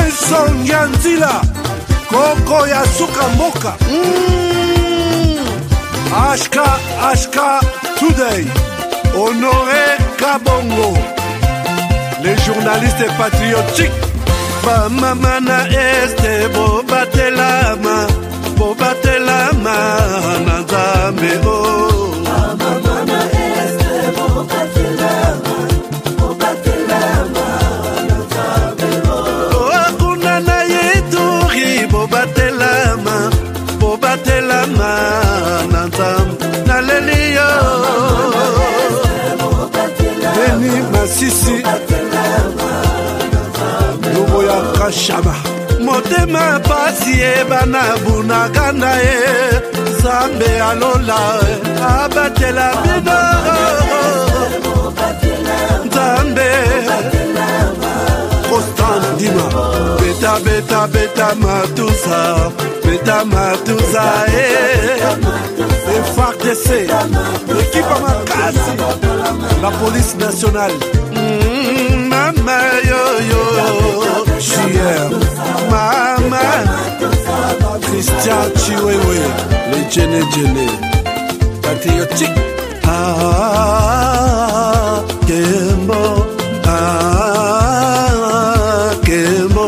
Nelson Yanzila Koko ya suka mboka Ashka Today Honoré Kabongo les journalistes patriotiques Bamamana este Bobatelama Nazambe Bamamana este Bobatelama Nazambe Akuna na yeturi Bobatelama Nazambe Naleliyo Beni Masisi Lubo ya Kashama Motema pasi bana bunagana Zambe alola abatela bino Zambe Constant Dima Beta matuza FARDC l'équipe à Makasi la police nationale Mama yo Chier Mama Christian Chiwewe les Djene patriotique Kembo Kembo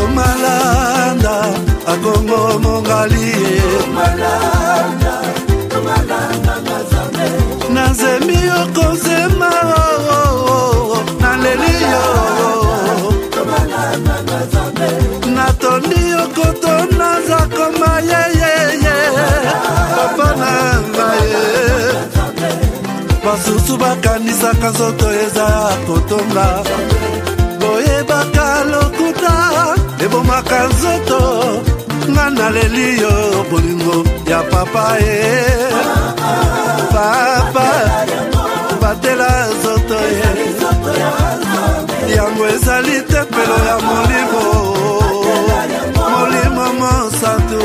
Tomalanda Akongo Mongali Nazemi okozema Naleliyo Natondi okotona zakoma yeyeye Papa nangaye Basusu bakanisaka nzoto eza kotonga Boyebaka lokuta ebomaka nzoto Nga naleliyo bolingo ya papa Papa batela nzoto yango ezali tempelo ya molimo mosantu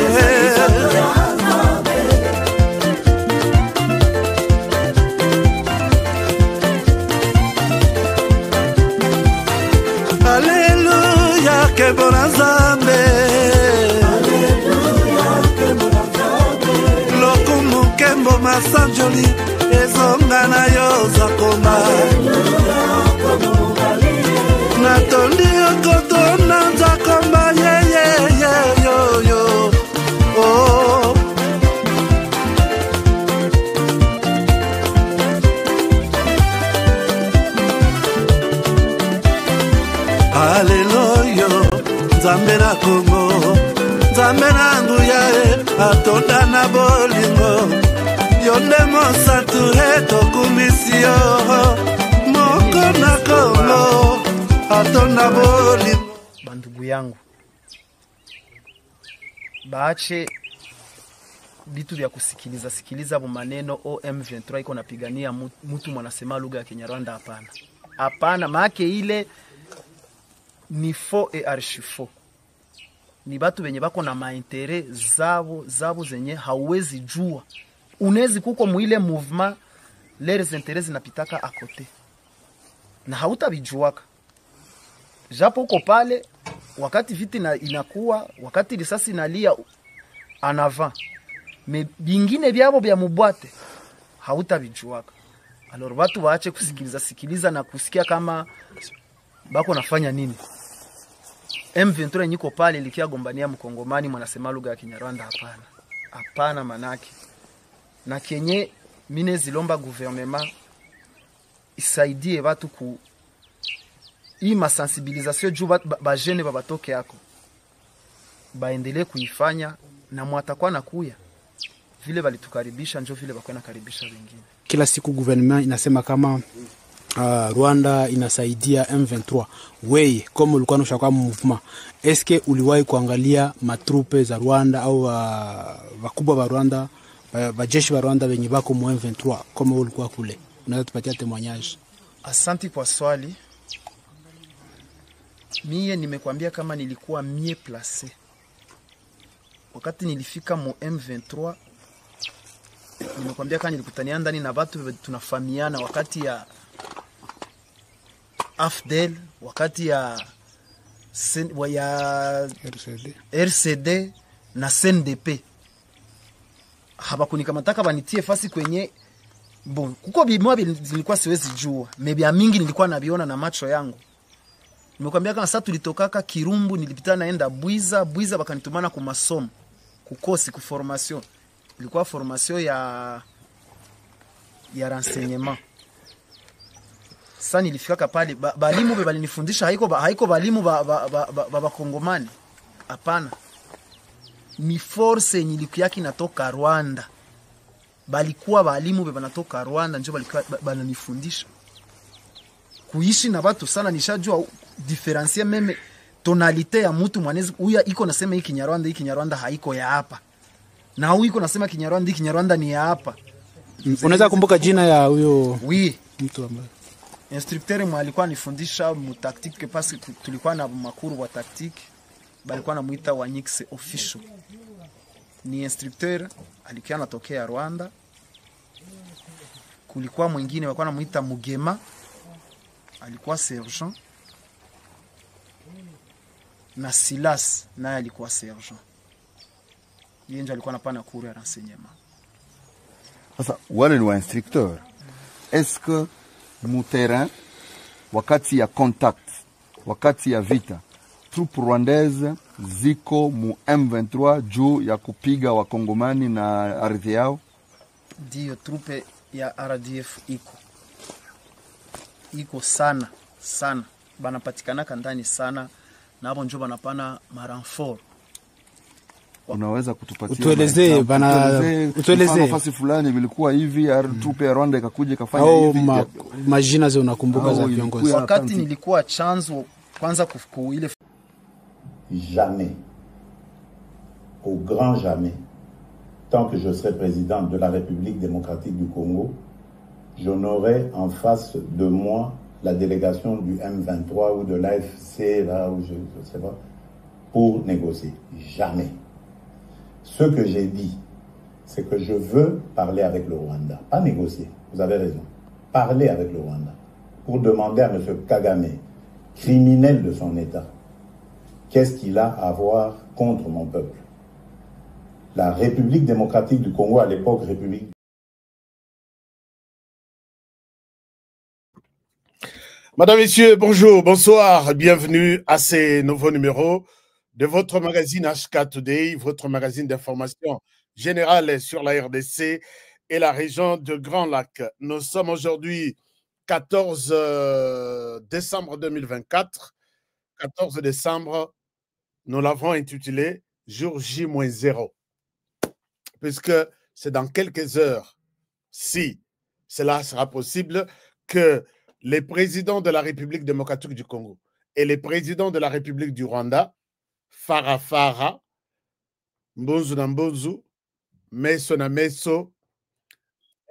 Alleluia kebona Nzambe lokumu kembo masanjoli ezonga na yo zakoma Natondi okotona zakoma yo oh Alleluia Nzambe na Kongo Nzambe na nguya atonda na bolingo Yonde mosatu tokumisio Moko na Kongo atonda bolingo Bandugu yangu baache vitu vya sikiliza maneno OM23 iko napigania mtu mwanasema lugha ya Kinyarwanda hapana maake ile ni faux et archi faux ni batu benye bako na maintérêt zabo zenye hauwezi jua unezi kuko muile mouvement les intérêts zinapitaka à côté na hautabijuaka japo uko pale wakati viti inakuwa wakati risasi inalia en avant mais bingine byabo bya mubwate hautabijuaka alors watu waache kusikiliza na kusikia kama bako nafanya nini M23 niko pale likia gombania mkongomani mwanasema lugha ya Kinyarwanda hapana manake na kenye mine zilomba gouvernement isaidie watu ku hii masensibilisation juu ba jeune babatoke yako baendelee kuifanya na mwatakuwa na kuya vile walitukaribisha njo vile bakwana karibisha wengine. Kila siku gouvernement inasema kama Rwanda inasaidia M23. Wewe kama ulikuwa unashaka movement, eske uliwahi kuangalia matrupe za Rwanda au wakubwa wa Rwanda, wajeshi wa Rwanda wenye bako mu M23 kama ulikuwa kule? Unaweza tupatia témoignage? Asante kwa swali. Mie nimekwambia kama nilikuwa mie placé. Wakati nilifika mu M23 Nimekwambia kama nilikutania ndani na watu tunafahamiana wakati ya AFDEL, wakati ya RCD na CNDP. Habakunikamataka banitie fasi kwenye bon. Kuko bimwa nilikuwa siwezi jua. Maybe mingi nilikuwa nabiona na macho yangu. Nimekwambia kama sasa tulitokaka Kirumbu, nilipita naenda Bwiza bakanitumana ku masomo. Kukosi ku formation. Ilikuwa formation ya renseignement. Sasa nilifika pale balimu balinifundisha haiko balimu ba Kongomani. Hapana. Ni force nilikuwa kinatoka Rwanda. Balikuwa balimu banatoka Rwanda ndio balikuwa bananifundisha. Kuishi na watu sana nishajua diferencier meme tonalite ya mtu mwanezi huyu iko nasema hiki Kinyarwanda haiko ya hapa. Na huyu iko nasema Kinyarwanda ni ya hapa. Unaweza kumbuka jina ya huyo mtu ambaye instructeur mwa alikuwa anifundisha mu tactique parce que tulikuwa na makuru wa tactique balikuwa namuita Wanyix official. Ni instructeur alikuwa anatokea Rwanda. Kulikuwa mwingine walikuwa namuita Mugema alikuwa sergeant na Silas naye alikuwa sergeant. Yeye ndio alikuwa anapana cours ya renseignement. Sasa wale ni wa instructeur. Est-ce que mu terrain wakati ya contact, wakati ya vita, troupe rwandaise ziko mu M23 juu ya kupiga wakongomani na ardhi yao? Ndio, troupe ya RDF iko sana banapatikana ndani sana na hapo njoo banapana maranfort. Unaweza kutupatia utuelezee nafasi fulani vilikuwa hivi troupe ya Rwanda ikakuja kafanya hivi majina zao unakumbuka za viongozi? Wakati nilikuwa chanzo kwanza kufuku ile jamais, au grand jamais, tant que je serai président de la République démocratique du Congo, je n'aurai en face de moi la délégation du M23 ou de l'AFC, là où je ne sais pas, pour négocier. Jamais. Ce que j'ai dit, c'est que je veux parler avec le Rwanda. Pas négocier, vous avez raison. Parler avec le Rwanda. Pour demander à M. Kagame, criminel de son État, qu'est-ce qu'il a à voir contre mon peuple? La République démocratique du Congo, à l'époque, République. Madame, Messieurs, bonjour, bonsoir, bienvenue à ces nouveaux numéros de votre magazine HK Today, votre magazine d'information générale sur la RDC et la région de Grand Lac. Nous sommes aujourd'hui 14 décembre 2024. 14 décembre, nous l'avons intitulé Jour J-0. Puisque c'est dans quelques heures, si cela sera possible, que les présidents de la République démocratique du Congo et les présidents de la République du Rwanda, Farafara, Mbunzu na Mbunzu, Meso na Meso,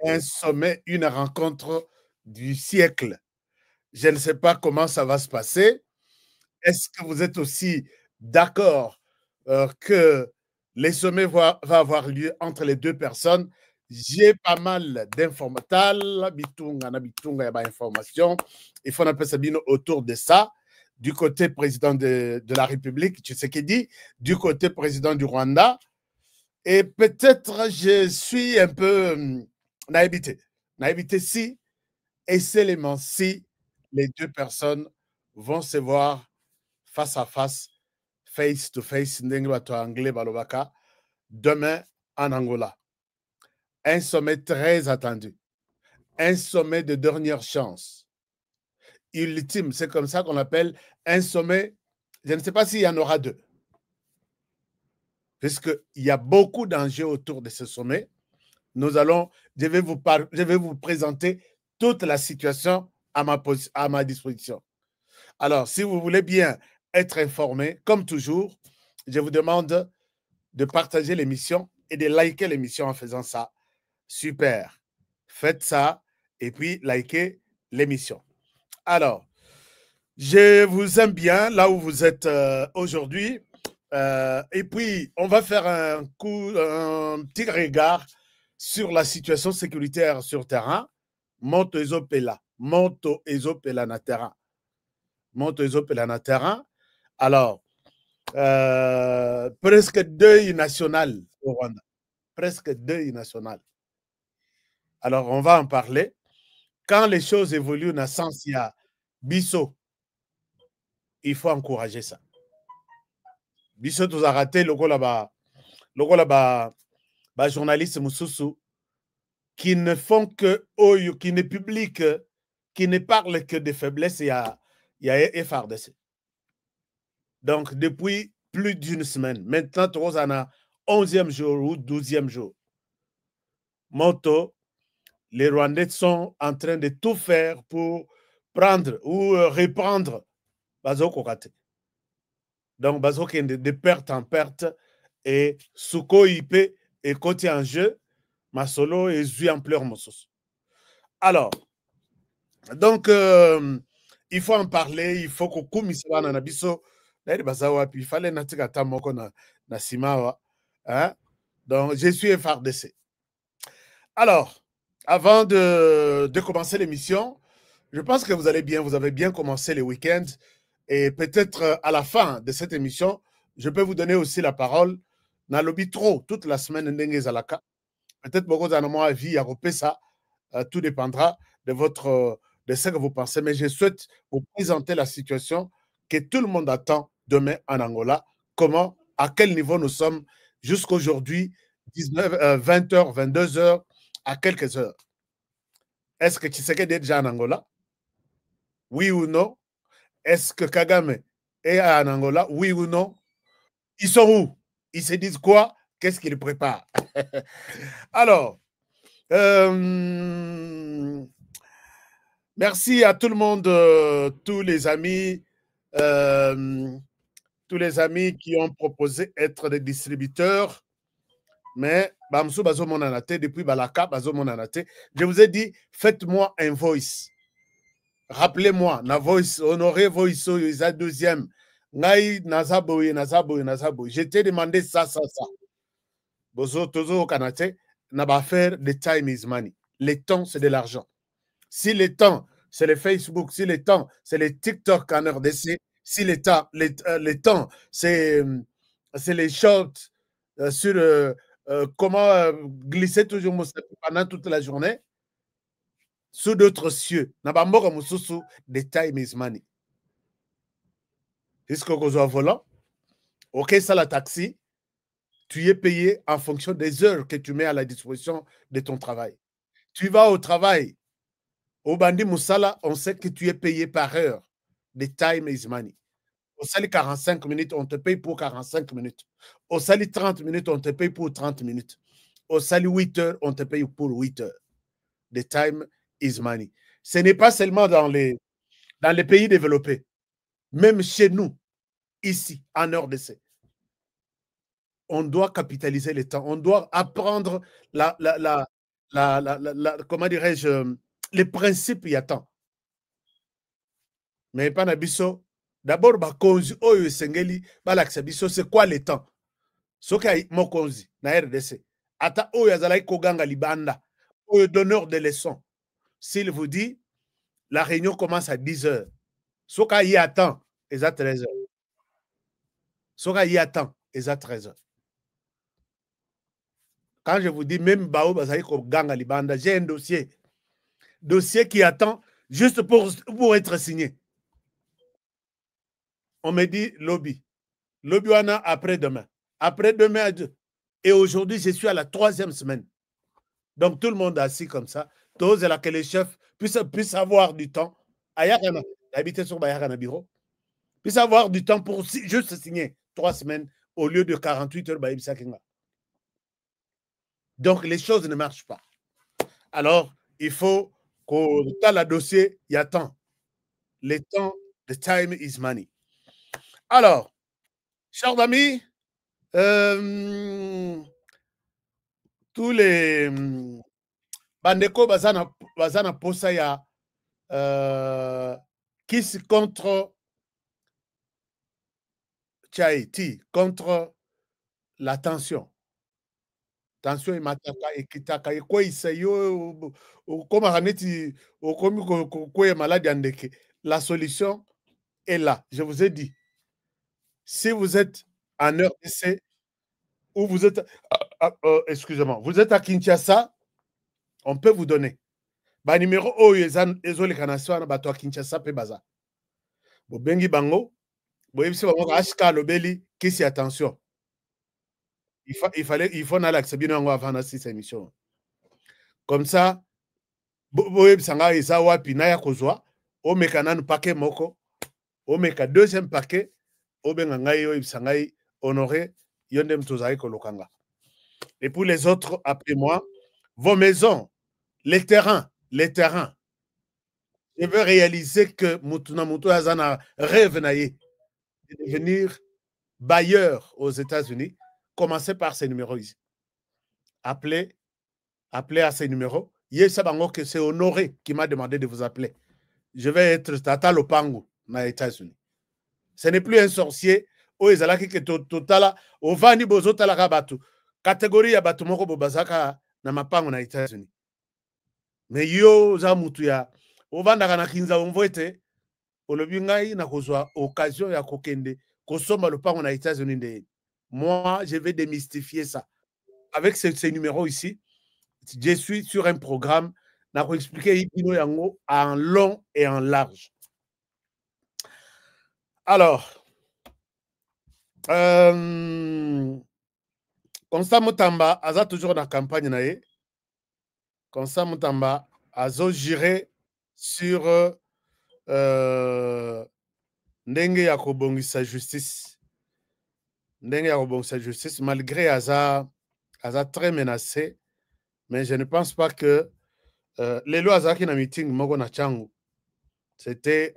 un sommet, une rencontre du siècle. Je ne sais pas comment ça va se passer. Est-ce que vous êtes aussi d'accord que les sommets vont avoir lieu entre les deux personnes? J'ai pas mal d'informations. Il faut appeler ça autour de ça. Du côté président de la République, Tshisekedi, du côté président du Rwanda. Et peut-être je suis un peu naïveté. Naïveté si, et seulement si, les deux personnes vont se voir face à face, face to face, demain en Angola. Un sommet très attendu. Un sommet de dernière chance. Ultime, c'est comme ça qu'on appelle un sommet. Je ne sais pas s'il y en aura deux. Puisqu'il y a beaucoup d'enjeux autour de ce sommet. Je vais vous présenter toute la situation à ma disposition. Alors, si vous voulez bien être informé, comme toujours, je vous demande de partager l'émission et de liker l'émission en faisant ça. Super. Faites ça et puis likez l'émission. Alors, je vous aime bien là où vous êtes aujourd'hui. Et puis, on va faire un petit regard sur la situation sécuritaire sur terrain, moto ezopela na terrain. Moto ezopela na terrain. Alors, presque deuil national au Rwanda. Presque deuil national. Alors, on va en parler. Quand les choses évoluent dans le sens, il y a Bisso, il faut encourager ça. Bisso, tu as raté le là-bas, journaliste Moussoussou, qui ne font que, qui ne publient que, qui ne parlent que de faiblesses, il y a FRDC. Donc, depuis plus d'une semaine, maintenant, tu as 11e jour ou 12e jour. Moto, les Rwandais sont en train de tout faire pour prendre ou reprendre Bazo Kokate. Donc, Bazo qui est de perte en perte et Souko IP est côté en jeu, Masolo et Zui en pleurs Mossos. Alors, donc, il faut en parler, il faut qu'on commise à Nabiso. Il fallait natigata moko na simawa. Donc, je suis FRDC. Alors, avant de commencer l'émission, je pense que vous allez bien, vous avez bien commencé les week-ends. Et peut-être à la fin de cette émission, je peux vous donner aussi la parole. Dans le trop toute la semaine, peut-être beaucoup d'animaux à vie à ça. Tout dépendra de de ce que vous pensez. Mais je souhaite vous présenter la situation que tout le monde attend demain en Angola. Comment, à quel niveau nous sommes jusqu'aujourd'hui, 20h, 22h, à quelques heures. Est-ce que Tshisekedi est déjà en Angola? Oui ou non? Est-ce que Kagame est en Angola? Oui ou non? Ils sont où? Ils se disent quoi? Qu'est-ce qu'ils préparent? Alors, merci à tout le monde, tous les amis qui ont proposé être des distributeurs. Mais depuis Balaka, je vous ai dit, faites-moi un voice. Rappelez-moi, na voice, honoré voice, ils a deuxième. Je t'ai demandé ça. Bozo, tozo, kanate, n'a pas faire the time is money. Le temps, c'est de l'argent. Si le temps, c'est le Facebook, si le temps, c'est le TikTok en RDC, si le temps, c'est les shorts sur comment glisser toujours pendant toute la journée, sous d'autres cieux. The time is money. Puisque vous avez volant, ok, ça la taxi, tu es payé en fonction des heures que tu mets à la disposition de ton travail. Tu vas au travail, au Bandi Moussala, on sait que tu es payé par heure. The time is money. Au sali 45 minutes, on te paye pour 45 minutes. Au sali 30 minutes, on te paye pour 30 minutes. Au sali 8 heures, on te paye pour 8 heures. The time is money. Ce n'est pas seulement dans les pays développés. Même chez nous, ici, en RDC, on doit capitaliser le temps. On doit apprendre comment dirais-je, les principes il y a temps. Mais pas Nabiso. D'abord, c'est quoi le temps? Soka mokonzi na RDC. Ata oyo azalaki koganga libanda. Oyo donneur de leçons. S'il vous dit, la réunion commence à 10 heures. Soka y attend, et à 13 heures. Soka y attend, et à 13 heures. Quand je vous dis, même Bao bazalaki koganga libanda, j'ai un dossier. Dossier qui attend juste pour être signé. On me dit lobby. Lobby wana après-demain. Après-demain à 2. Et aujourd'hui, je suis à la 3e semaine. Donc, tout le monde est assis comme ça. Tous là que les chefs puissent avoir du temps. Ayakana, habiter sur Bayakana bureau. Puissent avoir du temps pour juste signer 3 semaines au lieu de 48 heures. Donc, les choses ne marchent pas. Alors, il faut qu'au temps le dossier, il y a temps. Le temps, the time is money. Alors, chers amis, tous les bandeko bazana posa ya Kiss contre Tchaïti, contre la tension. tension emataka ekitaka ekweyisa yo okomaka neti okomi kokwea maladi ya ndeke. La solution est là. Je vous ai dit, si vous êtes en RDC ou vous êtes, excusez-moi, vous êtes à Kinshasa, on peut vous donner. Ba numéro oyo ezoleka na swana bato ya Kinshasa pe baza. Bobengi bango, boyebisi bango ka HK alobeli kisi attention. Il faut n'aller accepter yango avant na cette émission. Comme ça, boyebisa nga eza wapi na ya kozwa, omeka nanu paquet moko, omeka deuxième paquet, obenga ngai oyebisa ngai honoré yonde mtozai kolokanga. Et pour les autres après moi, vos maisons, les terrains. Je veux réaliser que Mutuna Mutu Azana rêve de devenir bailleur aux États-Unis. Commencez par ces numéros ici. Appelez à ces numéros. Yesabango que c'est Honoré qui m'a demandé de vous appeler. Je vais être Tata Lopango aux États-Unis. Ce n'est plus un sorcier. O ezalaki ke totala ovani bozotala ka batu. Catégorie ya batu moko bobazaka na mapango na États-Unis. Mais yo za mutu ya ovandaka na kinza omvoete olobi ngai na kozwa occasion ya kokende kosomba lopango na États-Unis nde. Moi, je vais démystifier ça. Avec ces numéros ici, je suis sur un programme na ko expliquer ipino yango en long et en large. Alors, Constant Mutamba aza toujours dans la campagne nae. Constant Mutamba azo géré sur ndenge ya kobongisa justice. Ndenge ya kobongisa justice malgré aza très menacé, mais je ne pense pas que les lois azaki na meeting moko na changu. C'était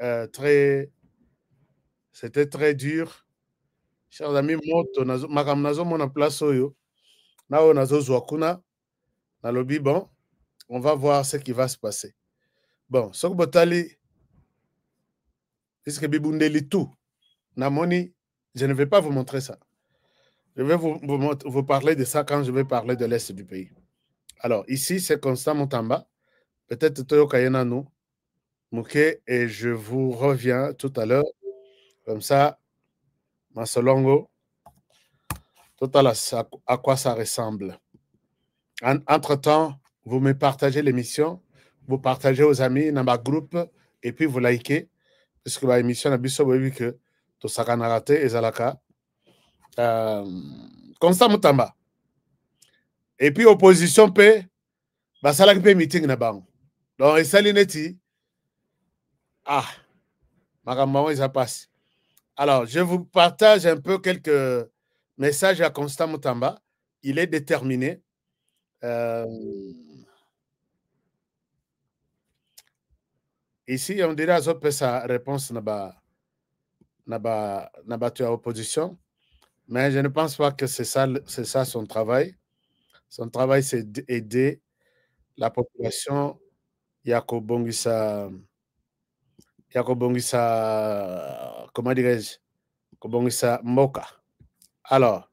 très dur. Chers amis, moto makam nazo mona place oyo nao nazo zwakuna na lobi bon, on va voir ce qui va se passer. Bon, sok botali puisque bibundeli tout namoni, je ne vais pas vous montrer ça. Je vais vous parler de ça quand je vais parler de l'est du pays. Alors, ici, c'est Constant Mutamba. Peut-être Toyo Kayena nous, Mouké, et je vous reviens tout à l'heure. Comme ça, Masolongo, total à quoi ça ressemble. Entre-temps, vous me partagez l'émission, vous partagez aux amis dans ma groupe, et puis vous likez, parce que l'émission a biso oui que tout ça a raté et zalaka. Constant Mutamba. Et puis opposition P, bah ça l'a fait meeting na bang. Donc et salineti, makambo ça passe. Alors, je vous partage un peu quelques messages à Constant Mutamba. Il est déterminé. Ici, on dirait à sa réponse n'a battu à opposition. Mais je ne pense pas que c'est ça son travail. Son travail, c'est d'aider la population. Yakobongisa, comment dirais-je, Kobongisa Moka. Alors,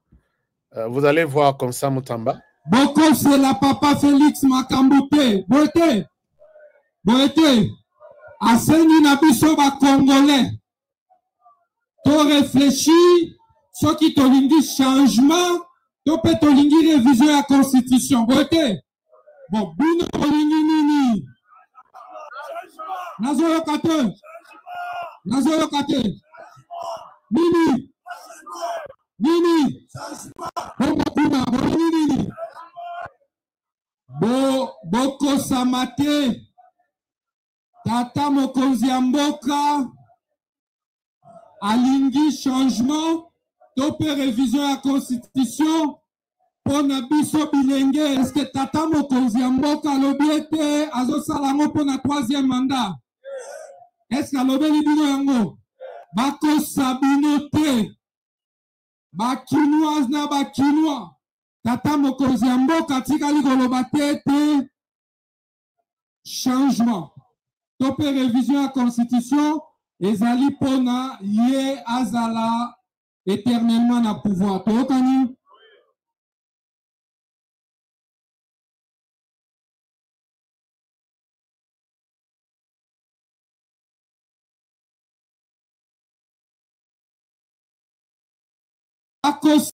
vous allez voir Constant Mutamba. Boko, c'est la papa Félix Makambouté. Boete. Aseni Nabiso ba Congolais. To réfléchir, ce qui te lingi changement, to peut te lingi révision la constitution. Boete. Bon, bino lingi nini. Nazoyo kate. Nini. Boko Samate. Tata Mokonzi ya mboka. Alingi changement. Topé révision la constitution. Pona biso bilenge. Est-ce que Tata Mokonzi ya mboka lobiete azo salango pona 3e mandat? Est-ce que lobeli bino yango? Bako sabinote. Bakinoise na bakinois. Tata Mokonzi ya mboka tikali koloba tete. Changement. Topé révision la constitution. Ezali pona ye azala éternellement na pouvoir. Tokani. akosi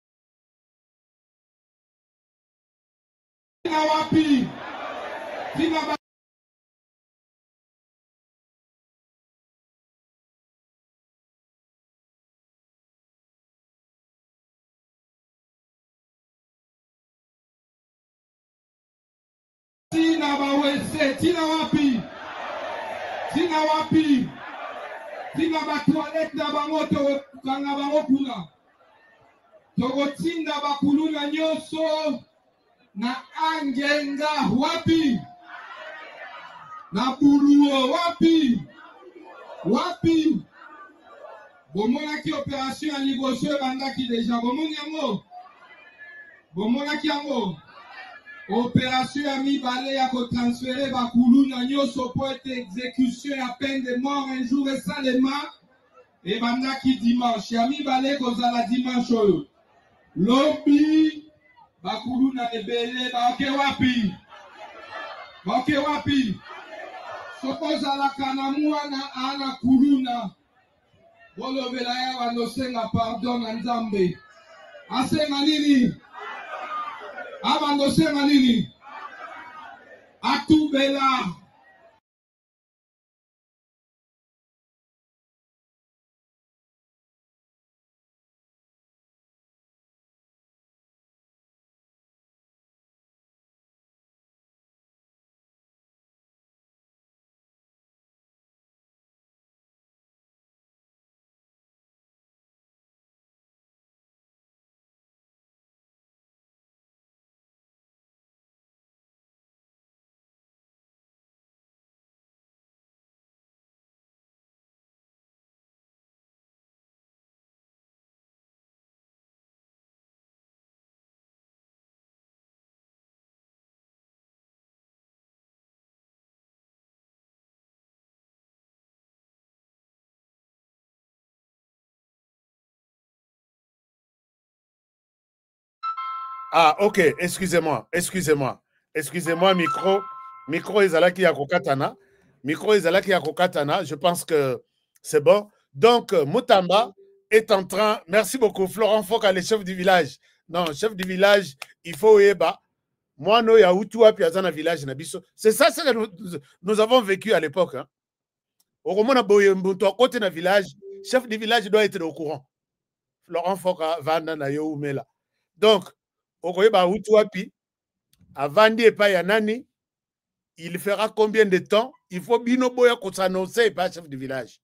na wapi tina tina bawese tina wapi tina batoilette na bango tokanga bango kuna tokotinda bakuluna nyonso na angenga wapi na buluo wapi bomonaki opération ya liboso ebandaki deja bomonaki yango opération ya mibale ya kotransfere bakuluna nyonso po ete exécution ya peine de mort un jour esalema ebandaki dimanche ya mibale kozala dimanche oyo lobi bakuluna ebele baoke wapi sokozalaka na mwana ana kuluna bolobela ya bandosenga pardon na nzambe asenga nini abandosenga nini atubela Ah, ok, excusez-moi, micro ezalaki ya kokatana, je pense que c'est bon. Donc, Mutamba est en train, merci beaucoup, Florent Foka, le chef du village. Non, chef du village, il faut Eba. Moi, no ya Utua Piazana village Nabiso. C'est ça ce que nous avons vécu à l'époque. Hein. Au Romana Boyembuto, à côté d'un village, chef du village doit être au courant. Florent Foka, Vanda Nayo Umela. Donc, Okoyeba Utuapi, avant de pas Yanani, il fera combien de temps? Il faut bino boya ko s'annoncer pas chef du village.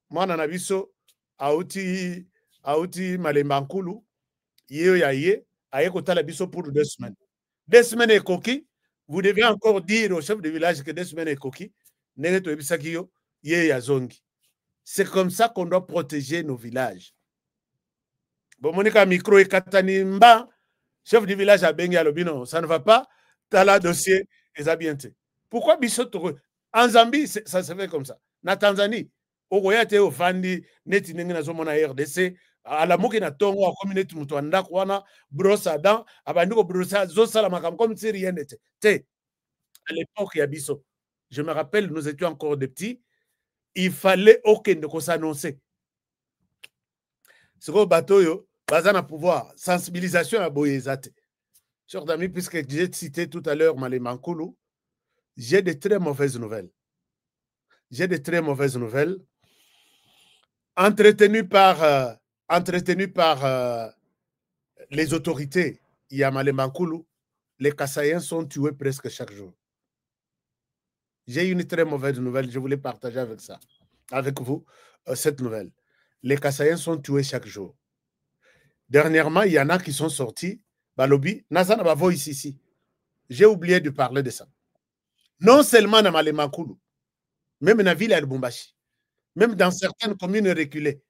Moi nanabiso auti Malembankulu, yeo ya ye, aye kotala biso pour 2 semaines. 2 semaines et coquille, vous devez encore dire au chef de village que 2 semaines et coquille, nene to ebisaki yo, ye ya zongi. C'est comme ça qu'on doit protéger nos villages. Bon, monika micro et katani mba, chef du village à Bengi Alobino, ça ne va pas, t'as la dossier, et ça bien. Pourquoi Bissot en Zambie, ça se fait comme ça. Na Tanzanie, au Goyate, au Fandi, Neti Nengina Zomona RDC, à la Mokina Tongo, à communauté Mutouanda, Kwana, Brossa Dan, à Bandiko Brossa, Zosalamakam, comme si rien n'était. À l'époque, il y a Bissot. Je me rappelle, nous étions encore des petits, il fallait aucun de s'annoncer. C'est quoi bateau, bazana pouvoir, sensibilisation à Boyezate. Chers amis, puisque j'ai cité tout à l'heure Malembankulu, j'ai de très mauvaises nouvelles. Entretenues par les autorités, il y a Malembankulu, les Kassaïens sont tués presque chaque jour. J'ai une très mauvaise nouvelle, je voulais partager avec vous cette nouvelle. Les Kassaïens sont tués chaque jour. Dernièrement, il y en a qui sont sortis, Balobi, Nazana Bavo ici. J'ai oublié de parler de ça. Non seulement dans Malembankulu, même dans la ville de Lubumbashi, même dans certaines communes reculées.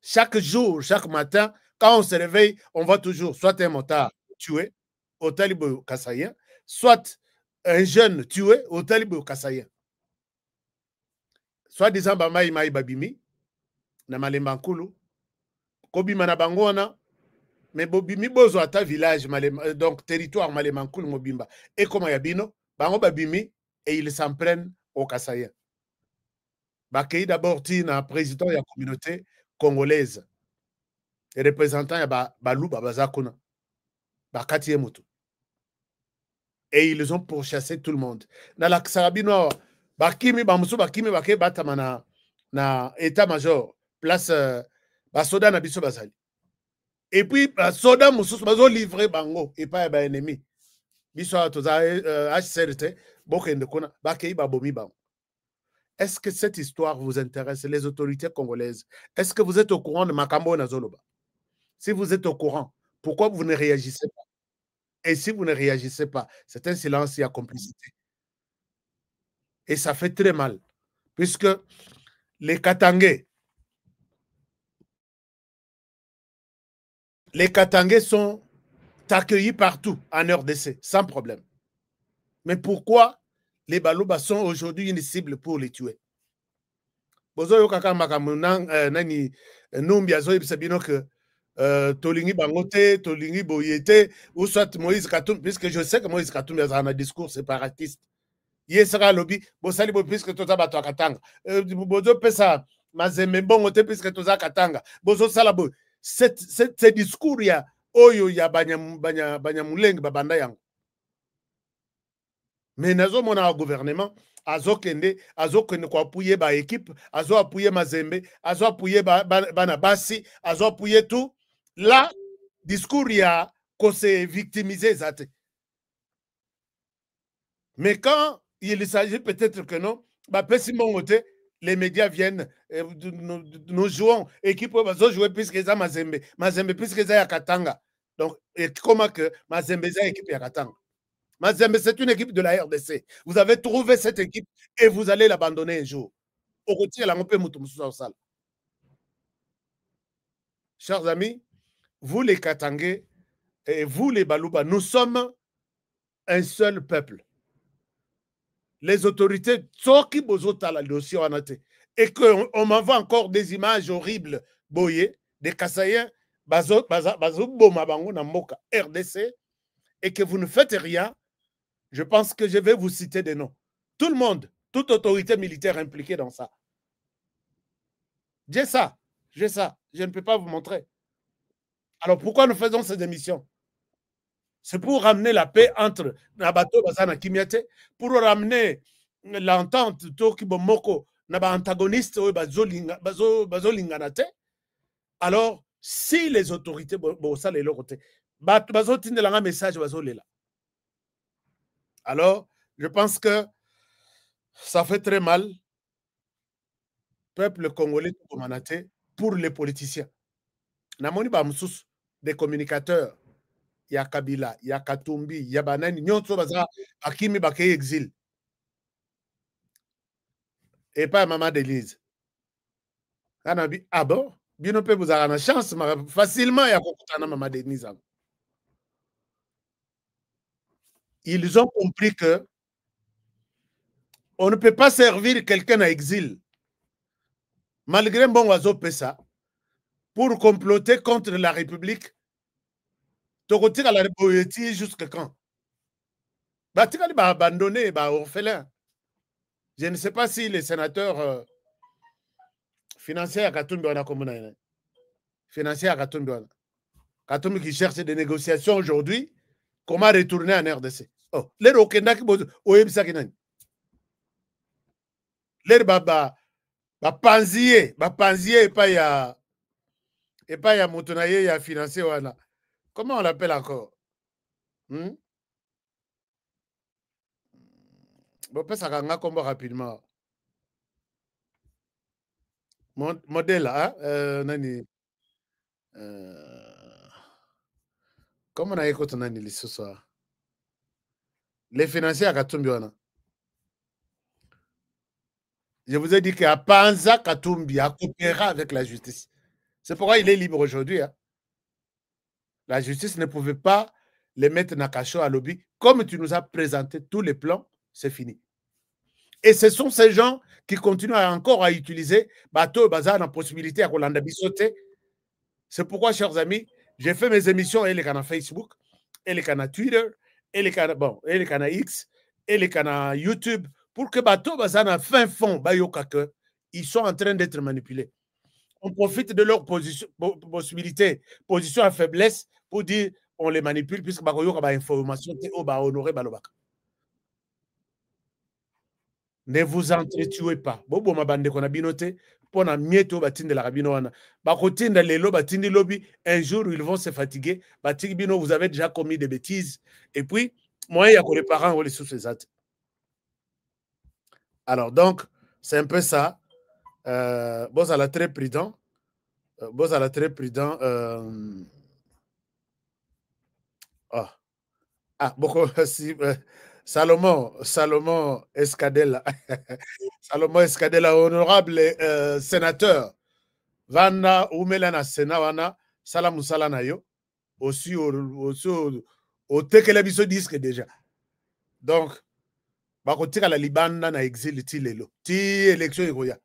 Chaque jour, chaque matin, quand on se réveille, on voit toujours soit un motard tué au Talibou Kassaïen, soit un jeune tué au Talibou Kassaïen. Soit disant Bamaï Maï Babimi, na Malembankulu, Kobima na Bangona, mais Bobimi Bozo à ta village, donc territoire Malembankulu Mobimba, et comme Yabino, Bango Babimi, et ils s'en prennent au Kassaïen. Bakei d'abord, un président de la communauté congolaise. les représentants ya baluba bazakuna bakati moto. Et ils ont pourchassé tout le monde. Dans la Sarabino, bakimi bamusu bakimi bake batama na état-major place basoda na biso bazali. Et puis basoda mususu bazo livrer bango et pas ba ennemi. Biso toza HCRT bokende kona bakei babomi bango. Est-ce que cette histoire vous intéresse, les autorités congolaises? Est-ce que vous êtes au courant de Makambo Nazoloba? Si vous êtes au courant, pourquoi vous ne réagissez pas? Et si vous ne réagissez pas, c'est un silence, il y a complicité. Et ça fait très mal, puisque les Katangais sont accueillis partout en RDC, sans problème. Mais pourquoi les Balouba sont aujourd'hui une cible pour les tuer? Bozoyo kaka makamu nani numbi azoyi bisabino que Tolingi Bangote, Tolingi Boyete, ou soit Moïse Katoum, puisque je sais que Moïse Katoum a un discours séparatiste. Il sera lobby, Bossali puisque Toza Bato Katanga. Bozo Pesa, Mazeme Bongote, puisque Toza Katanga. Bozo Salabo. Ce discours, il y a Oyo, il y a Banyamuleng, Babanda Yang. Mais nazo mona gouvernement, azo kende kwa appuyer ba équipe, azo appuyer Mazembe, azo appuyer bana basi, azo appuyer tout. Là, discours il y a qu'on s'est victimisé zate. Mais quand il s'agit peut-être que non, bah les médias viennent, nous jouons, équipe bazo jouer puisque ça Mazembe, Mazembe puisque ça ya Katanga. Donc et comment que Mazembe ça équipe ya Katanga? Mazembe, c'est une équipe de la RDC. Vous avez trouvé cette équipe et vous allez l'abandonner un jour. Chers amis, vous les Katangais et vous les Balouba, nous sommes un seul peuple. Les autorités, et qu'on m'envoie encore des images horribles, boyé, des Kassaïens, RDC, et que vous ne faites rien. Je pense que je vais vous citer des noms. Tout le monde, toute autorité militaire impliquée dans ça. J'ai ça. Je ne peux pas vous montrer. Alors pourquoi nous faisons ces émissions? C'est pour ramener la paix entre Nabato Bazana Kimiate, pour ramener l'entente Toki Bomoko, Naba antagoniste Bazolinganate. Alors, si les autorités, ça les côté, Bazotine la message Bazolela. Alors, je pense que ça fait très mal, peuple congolais pour les politiciens. Namoni Bamsous, des communicateurs, il y a Kabila, il y a Katumbi, il y a Banani, Nyonso Baza, Akimi Bakay exil. Et pas Maman Denise. Ah bon? Bien peut vous avoir une chance, facilement, il y a Maman Denise. Ils ont compris que on ne peut pas servir quelqu'un à exil, malgré bon oiseau Pessa, pour comploter contre la République. Tu retires à la République jusqu'à quand? Tu vas abandonner, orphelin. Je ne sais pas si les sénateurs financiers à Katumbi on a comme financiers à Katumbi qui cherchent des négociations aujourd'hui, comment retourner en RDC? Oh, les Rokenda qui bossent au Ebsakinan. Les baba panzier et pas ya motonaye ya financier wana. Comment on l'appelle encore? Bon, ça va combo rapidement. Modèle, hein? Nani? Comment on a écouté Nani ce soir? Les financiers à Katumbi wana. Je vous ai dit qu'à Panza Katumbi a coopéré avec la justice. C'est pourquoi il est libre aujourd'hui. Hein. La justice ne pouvait pas les mettre dans cachot à lobby. Comme tu nous as présenté tous les plans, c'est fini. Et ce sont ces gens qui continuent encore à utiliser bateau bazar dans la possibilité à Rolanda Bissoté. C'est pourquoi, chers amis, j'ai fait mes émissions et les canaux Facebook, et les canaux Twitter, et les canaux X, et les canaux YouTube, pour que bateau bazar dans fin fond, ils sont en train d'être manipulés. on profite de leur possibilité, position à faiblesse pour dire on les manipule puisque bakoyoka ba information te o ba honorer balobaka. Ne vous entretuez pas. Bobo mabande kona binote pona mieto batinde la rabino wana. Bakotinda lelo batindi lobby, un jour ils vont se fatiguer. Batiki bino vous avez déjà commis des bêtises et puis moi il y a que les parents les sous ces actes. Alors donc c'est un peu ça. Boss à la très prudent. Boss à la très prudent. Beaucoup si Salomon Escadella. Salomon Escadella, honorable sénateur. Vanda Umela na Sénat wana sala musala na yo aussi au tekele biso disque déjà. Donc bakotika la libanda na exil ti lelo. Ti élection ikoya.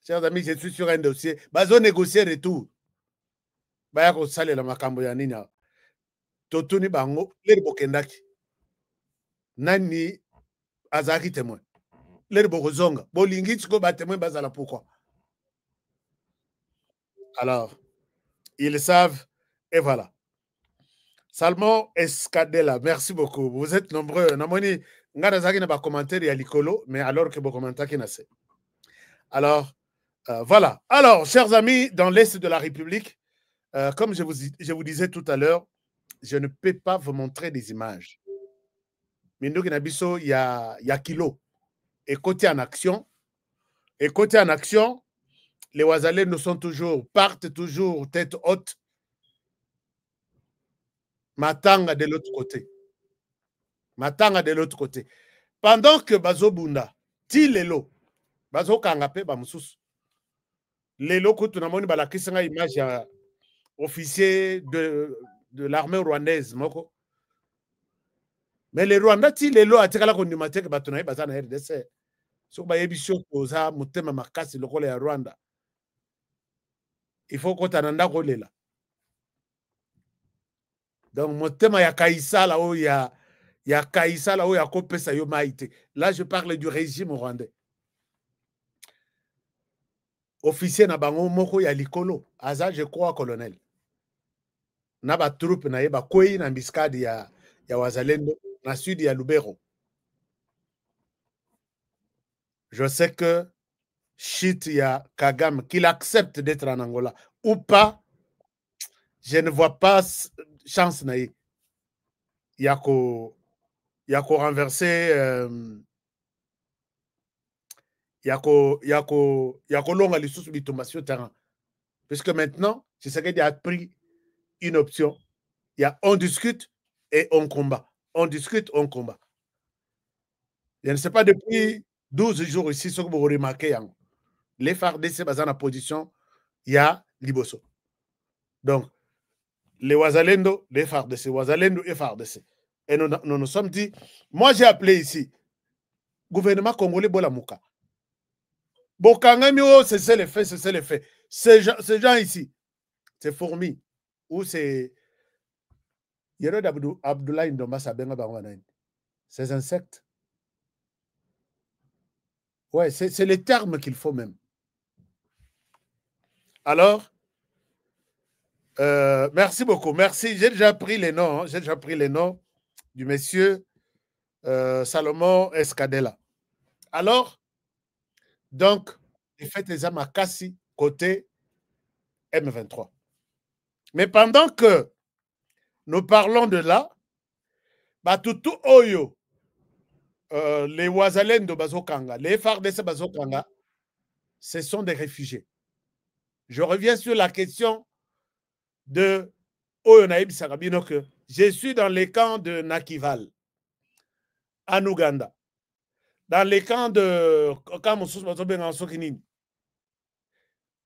Chers amis, je suis sur un dossier. Bazo négocier retour. Baya ko salela makambo ya nini. Totuni bango leri bokendaki. Nani azaki témoin. Leri bokozonga. Bolingi tiko ba témoin bazala pourquoi. Alors, ils savent, et voilà. Salmon Escadella, merci beaucoup. Vous êtes nombreux. Namoni, ngadazaki na ba commentaire ya likolo, mais alors que vos commentaires qui nassé. Alors, voilà. Alors, chers amis, dans l'Est de la République, comme je vous disais tout à l'heure, je ne peux pas vous montrer des images. Mindo Kinabiso, il y a kilo. Et côté en action, les Ouazalais partent toujours tête haute. Matanga de l'autre côté. Pendant que Bazo Bunda, ti lelo, Bazo Kangape, Bamoussous, lelo Koutunamoni Balakisanga image ya officier de l'armée rwandaise, moko. Mais les Rwandais, ti lelo, atikala kondimate que Batunaï Bazana RDC. Sur Bayebisho, Koza, Mutema Makasi, le rôle à Rwanda. Il faut qu'on t'ananda là. Donc, mon thème, il y a Kaïsa là-haut, il y a Kaïsa là-haut, il y a Kopesa Yomaïte. Là, je parle du régime rwandais. Officier Nabango Moko, il y a Likolo. Aza, je crois, colonel. Naba troupe, na yeba Koué, na Biskade, il y a Wazalendo. Na Sud, il y a Lubero. Je sais que shit, il y a Kagame, qu'il accepte d'être en Angola. Ou pas, je ne vois pas chance naïe. Il y a qu'au renverser il y a qu'au long à l'issue de l'automation terrain. Puisque maintenant, c'est ce qu'il a pris une option. Il y a on discute et on combat. On discute, on combat. Je ne sais pas depuis 12 jours ici, ce que vous remarquez. Les FARDC basés en position, il y a Liboso. Donc, les Ouazalendo, les FARDC, Ouazalendo et FARDC. Et nous nous sommes dit, moi j'ai appelé ici, gouvernement congolais Bolamouka. Bokangami, oh, c'est les faits, c'est les faits. Ces gens ici, c'est fourmis, ou c'est Yero Abdoulaye Ndomba Sabenga Bangwanaï. Ces insectes. Ouais, c'est les termes qu'il faut même. Alors, merci beaucoup. Merci. J'ai déjà pris les noms. Hein. J'ai déjà pris les noms du monsieur Salomon Escadella. Alors, donc, les fêtes des Amakassi côté M23. Mais pendant que nous parlons de là, Batutu Oyo, les Ouazalendo Bazokanga, les FARDC Bazokanga, ce sont des réfugiés. Je reviens sur la question de Oyo Naïb Sarabino que je suis dans les camps de Nakival, en Ouganda, dans les camps de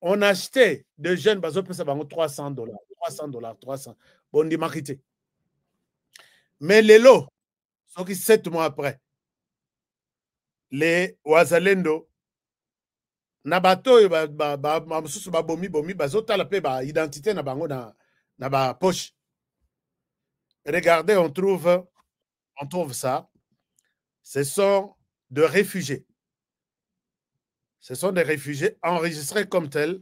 on achetait de jeunes $300, 300. Bon, dit marité. Mais les lots, sont 7 mois après, les Ouazalendo, Nabato, bomi, bazota la paix, identité na bango na ba poche. Regardez, on trouve ça. Ce sont de réfugiés. Ce sont des réfugiés enregistrés comme tels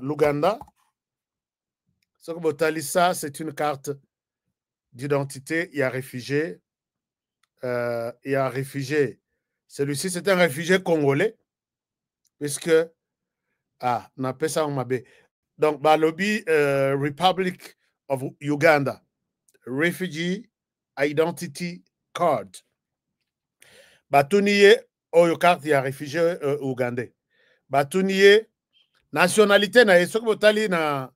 l'Ouganda. Ce que Botali, ça, c'est une carte d'identité. Il y a réfugié. Il y a réfugié. Celui-ci, c'est un réfugié congolais. Puisque, on appelle ça en mabé. Donc, Balobi, Republic of Uganda. Refugee Identity Card. Batuniye, oyo carte ya réfugié ougandais. Batuniye, nationalité na soki botali na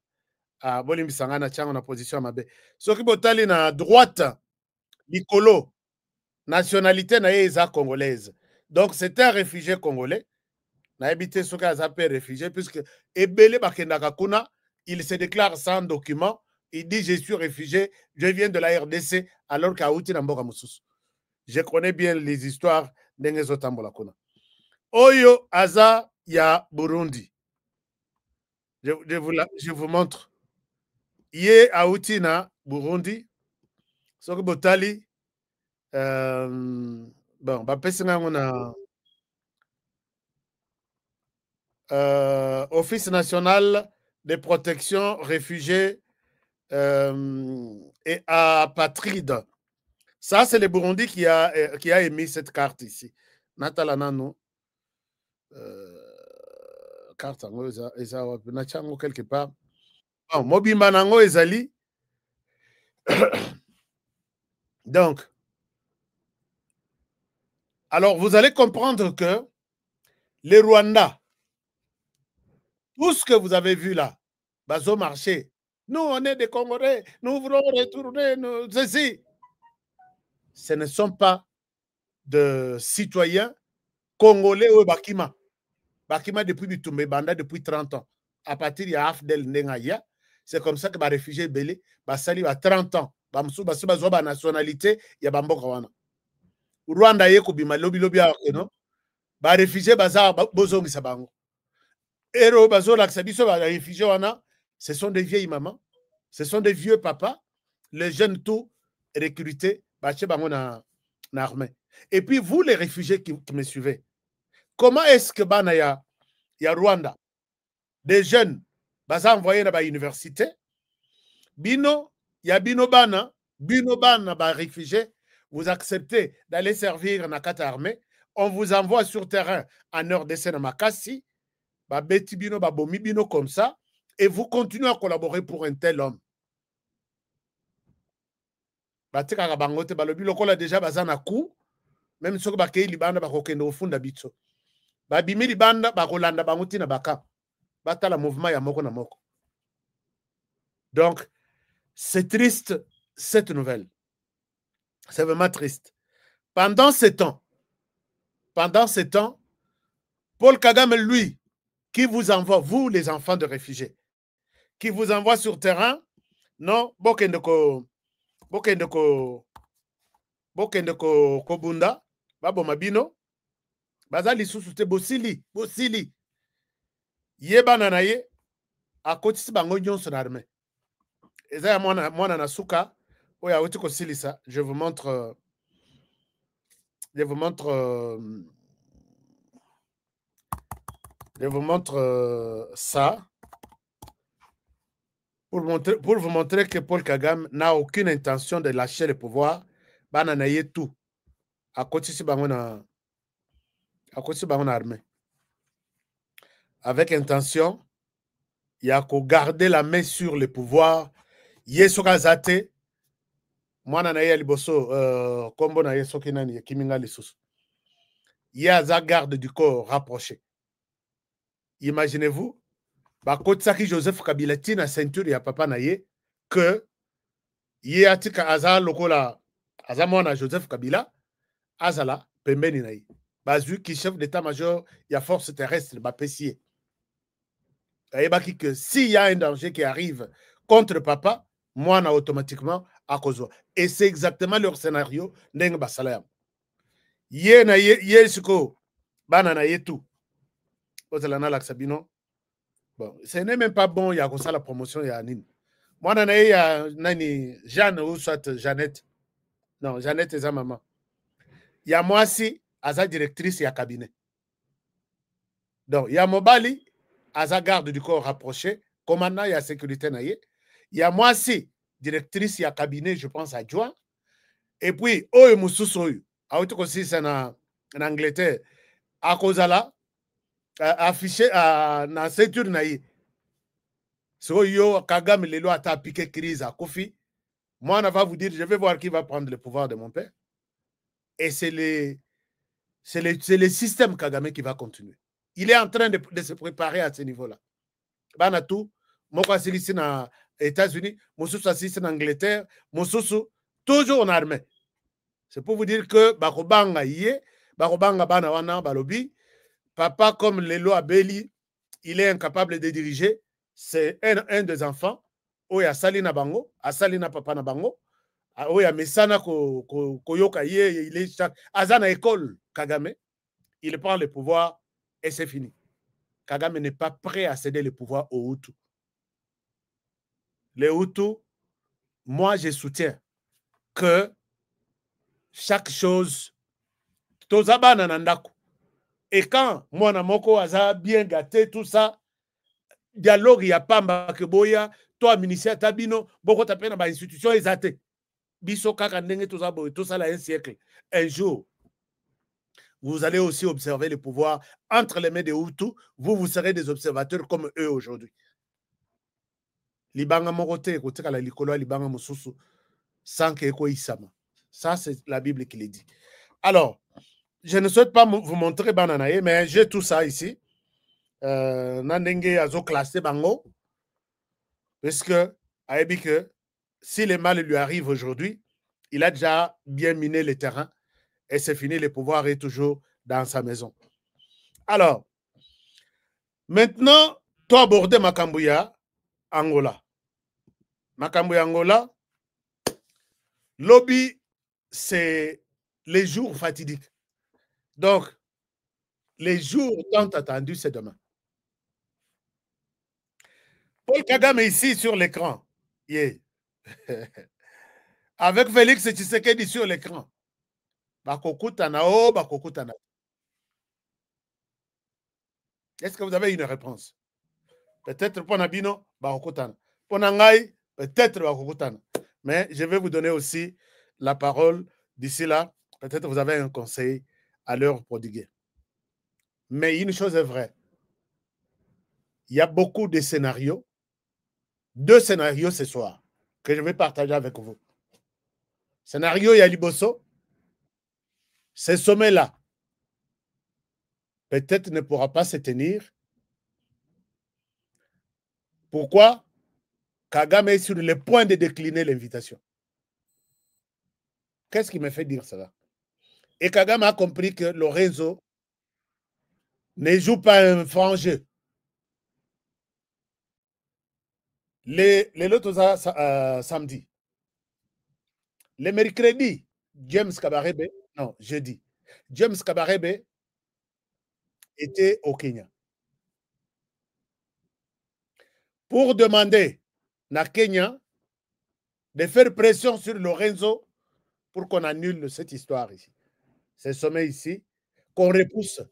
bolimbisanga na chango na position mabe. Soki botali na droite likolo, nationalité na eza congolaise. Donc c'est un réfugié congolais. Na habité soki azape réfugié puisque ebele bakendaka kuna, il se déclare sans document, il dit je suis réfugié, je viens de la RDC alors qu'à outi na mboka mususu. Je connais bien les histoires ndenge zotambola kuna. Oyo aza ya Burundi. Je vous montre. Ye auti na Burundi. Soki botali. Bon, bapesi nga na Office national de protection réfugiés et apatrides. Ça, c'est le Burundi qui a émis cette carte ici. Natala Nano. Carte en quelque part. Bon, Mobimba Nango ezali. Donc, alors vous allez comprendre que les Rwandais, tout ce que vous avez vu là, bazo marché. Nous, on est des Congolais, nous voulons retourner, ceci. Ce ne sont pas de citoyens congolais ou Bakima. Bakima depuis Bitumbe Banda depuis 30 ans. À partir de Afdel Nengaya, c'est comme ça que les réfugiés belé, basali à 30 ans. Bamsou basu bazo ba nationalité, ya bamboka wana. Rwanda yeko bima lobi no. Ba réfugiés baza bozongisa bango. Ero bazo la biso ba réfugiés wana, ce sont des vieilles mamans, ce sont des vieux papas, les jeunes tout recrutés, bache bango na armée. Et puis vous les réfugiés qui me suivez, comment est-ce que bana ya Rwanda, des jeunes, baza envoyés dans la université, bino bana ba réfugiés, vous acceptez d'aller servir dans la armée, on vous envoie sur terrain en RDC dans Makassi, ba beti bino ba bomi bino comme ça, et vous continuez à collaborer pour un tel homme. Batika bangote balobi lokola déjà bazana coup, même si ba kei libanda ba kokendo ofunda bitso. Ba bimi libanda ba kolanda banguti na baka. Batala mouvement ya moko na moko. Donc c'est triste cette nouvelle. C'est vraiment triste. Pendant ce temps, Paul Kagame, lui, qui vous envoie, vous les enfants de réfugiés, qui vous envoie sur terrain, non, bokendeko kobunda, babo mabino, bazali susute bosili, yebana na ye, akotisi bango nyonso na armée. Eza mwana na suka, oya oti ko silisa, je vous montre ça pour vous montrer que Paul Kagame n'a aucune intention de lâcher le pouvoir. Bana na ye tout. À côté si bango na armée. Avec intention, il y a qu'à garder la main sur le pouvoir. Yeso kazate. Mwana na ye liboso kombo na ye soki nani kiminga lisusu. Yaza garde du corps rapproché. Imaginez-vous, bakotsaki Joseph Kabila tina ceinture ya papa na ye que ye atika aza lokola aza mwana Joseph Kabila azala pembeni na ye. Bazui ki chef d'état-major ya force terrestre bapesier. Ayebaki que s'il y a un danger qui arrive contre papa, mwana automatiquement akozwa. Et c'est exactement leur scénario ndenge basala. Ye na ye siko bana na ye tout. Bon, ce n'est même pas bon, il y a comme ça la promotion, il y a Nini. Moi, il y a Nani, Jeanne ou soit Jeannette. Non, Jeannette est sa maman. Il y a moi aussi, à sa directrice, il y a cabinet. Donc, il y a Mobali, à sa garde du corps rapproché, commandant, il y a sécurité. Il y a moi aussi, directrice, il y a cabinet, je pense, adjoint. Et puis, Oye Moussoussoyu, aussi c'est en Angleterre, à Kozala, affiché dans la ceinture. So yo, Kagame, les lois a piqué crise à Kofi. Moi, on va vous dire, je vais voir qui va prendre le pouvoir de mon père. Et c'est le système Kagame qui va continuer. Il est en train de se préparer à ce niveau-là. Banatou, moi, je suis aux États-Unis, moi, je suis en Angleterre, moi, je suis toujours en armée. C'est pour vous dire que Bakobanga yé, Bakobanga bana wana balobi, papa comme Lelo Abeli, il est incapable de diriger. C'est un des enfants. Oya Salina Bango, a Salina Papa na Bango, Oya Mesana Koyoka yé, il est Azana école Kagame, il prend le pouvoir et c'est fini. Kagame n'est pas prêt à céder le pouvoir aux Hutus. Les Hutus, moi je soutiens que chaque chose, Tozabana Nandako. Et quand Mwana Moko a bien gâté tout ça, dialogue, il n'y a pas que boya, toi, ministère Tabino, beaucoup tapé dans l'institution, ils athées. Biso Kakandenge, tout ça, là, un siècle. Un jour, vous allez aussi observer le pouvoir entre les mains des Hutus, vous serez des observateurs comme eux aujourd'hui. Libanga Morote, côté la Likolo, Libanga Mosusu, sans que Isama. Ça, c'est la Bible qui le dit. Alors, je ne souhaite pas vous montrer Bananaye, mais j'ai tout ça ici. Nandenge azo classé Bango. Parce que, si le mal lui arrive aujourd'hui, il a déjà bien miné le terrain et c'est fini, le pouvoir est toujours dans sa maison. Alors, maintenant, toi aborder Makambouya, Angola. Makambouya, Angola, lobby, c'est les jours fatidiques. Donc, les jours tant attendus, c'est demain. Paul Kagame est ici sur l'écran. Yeah. Avec Félix Tshisekedi sur l'écran. Est-ce que vous avez une réponse? Peut-être pour Nabino, pour Nangai, peut-être. Mais je vais vous donner aussi la parole d'ici là. Peut-être vous avez un conseil à leur prodiguer. Mais une chose est vraie. Il y a beaucoup de scénarios. 2 scénarios ce soir que je vais partager avec vous. Scénario Yaliboso, ce sommet-là, peut-être ne pourra pas se tenir. Pourquoi? Kagame est sur le point de décliner l'invitation. Qu'est-ce qui me fait dire cela? Et Kagame a compris que Lorenzo ne joue pas un franc jeu. L'autre samedi. Le mercredi, James Kabarebe, non, jeudi, James Kabarebe était au Kenya pour demander à Kenya de faire pression sur Lorenzo pour qu'on annule cette histoire ici. Ce sommet ici, qu'on repousse.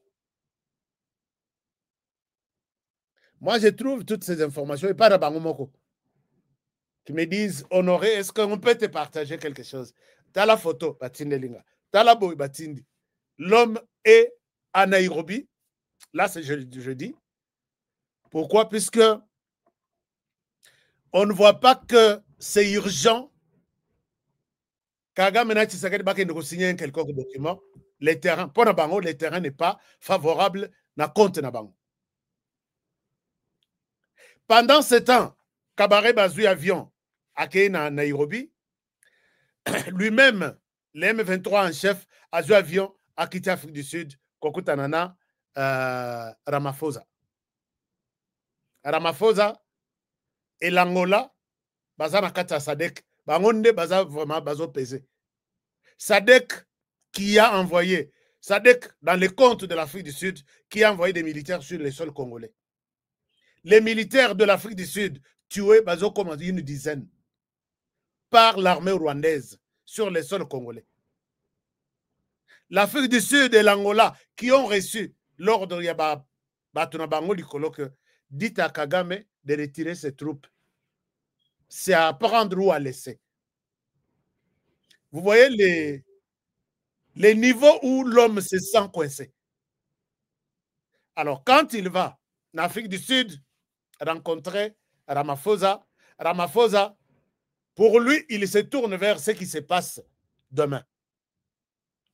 Moi, je trouve toutes ces informations, et pas Rabangomoko, qui me disent, Honoré, est-ce qu'on peut te partager quelque chose? T'as la photo, Batinde Linga. T'as la boy, Batindi. L'homme est à Nairobi. Là, c'est jeudi. Pourquoi? Puisque on ne voit pas que c'est urgent. Kagame n'a pas signé un quelconque document. Les terrains, pour Nabango, le terrain n'est pas favorable na compte Nabango. Pendant ce temps, Kabarebe Bazui avion à Nairobi, lui-même, le M23 en chef, a joué avion à quitter l'Afrique du Sud, Kokutanana, Ramaphosa. Ramaphosa et l'Angola, Bazana Kata Sadek, Bangonde Baza vraiment Bazo pesé. Sadek qui a envoyé, Sadek dans les comptes de l'Afrique du Sud, qui a envoyé des militaires sur les sols congolais. Les militaires de l'Afrique du Sud tués, Bazo comme une dizaine, par l'armée rwandaise sur les sols congolais. L'Afrique du Sud et l'Angola qui ont reçu l'ordre Yaba Batuna bango likolo que dit à Kagame de retirer ses troupes. C'est à prendre ou à laisser. Vous voyez les niveaux où l'homme se sent coincé. Alors, quand il va en Afrique du Sud rencontrer Ramaphosa, pour lui, il se tourne vers ce qui se passe demain.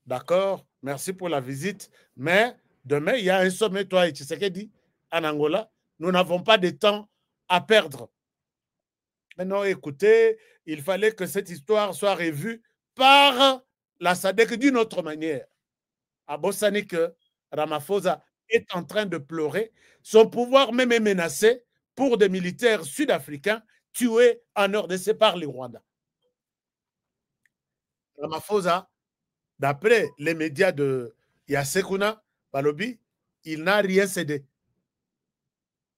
D'accord? Merci pour la visite. Mais demain, il y a un sommet, toi et Tshisekedi, en Angola. Nous n'avons pas de temps à perdre. Maintenant, écoutez, il fallait que cette histoire soit revue par la SADC d'une autre manière. À Bossani, que Ramaphosa est en train de pleurer. Son pouvoir même est menacé pour des militaires sud-africains tués en RDC par les Rwandais. Ramaphosa, d'après les médias de Yasekuna, Balobi, il n'a rien cédé.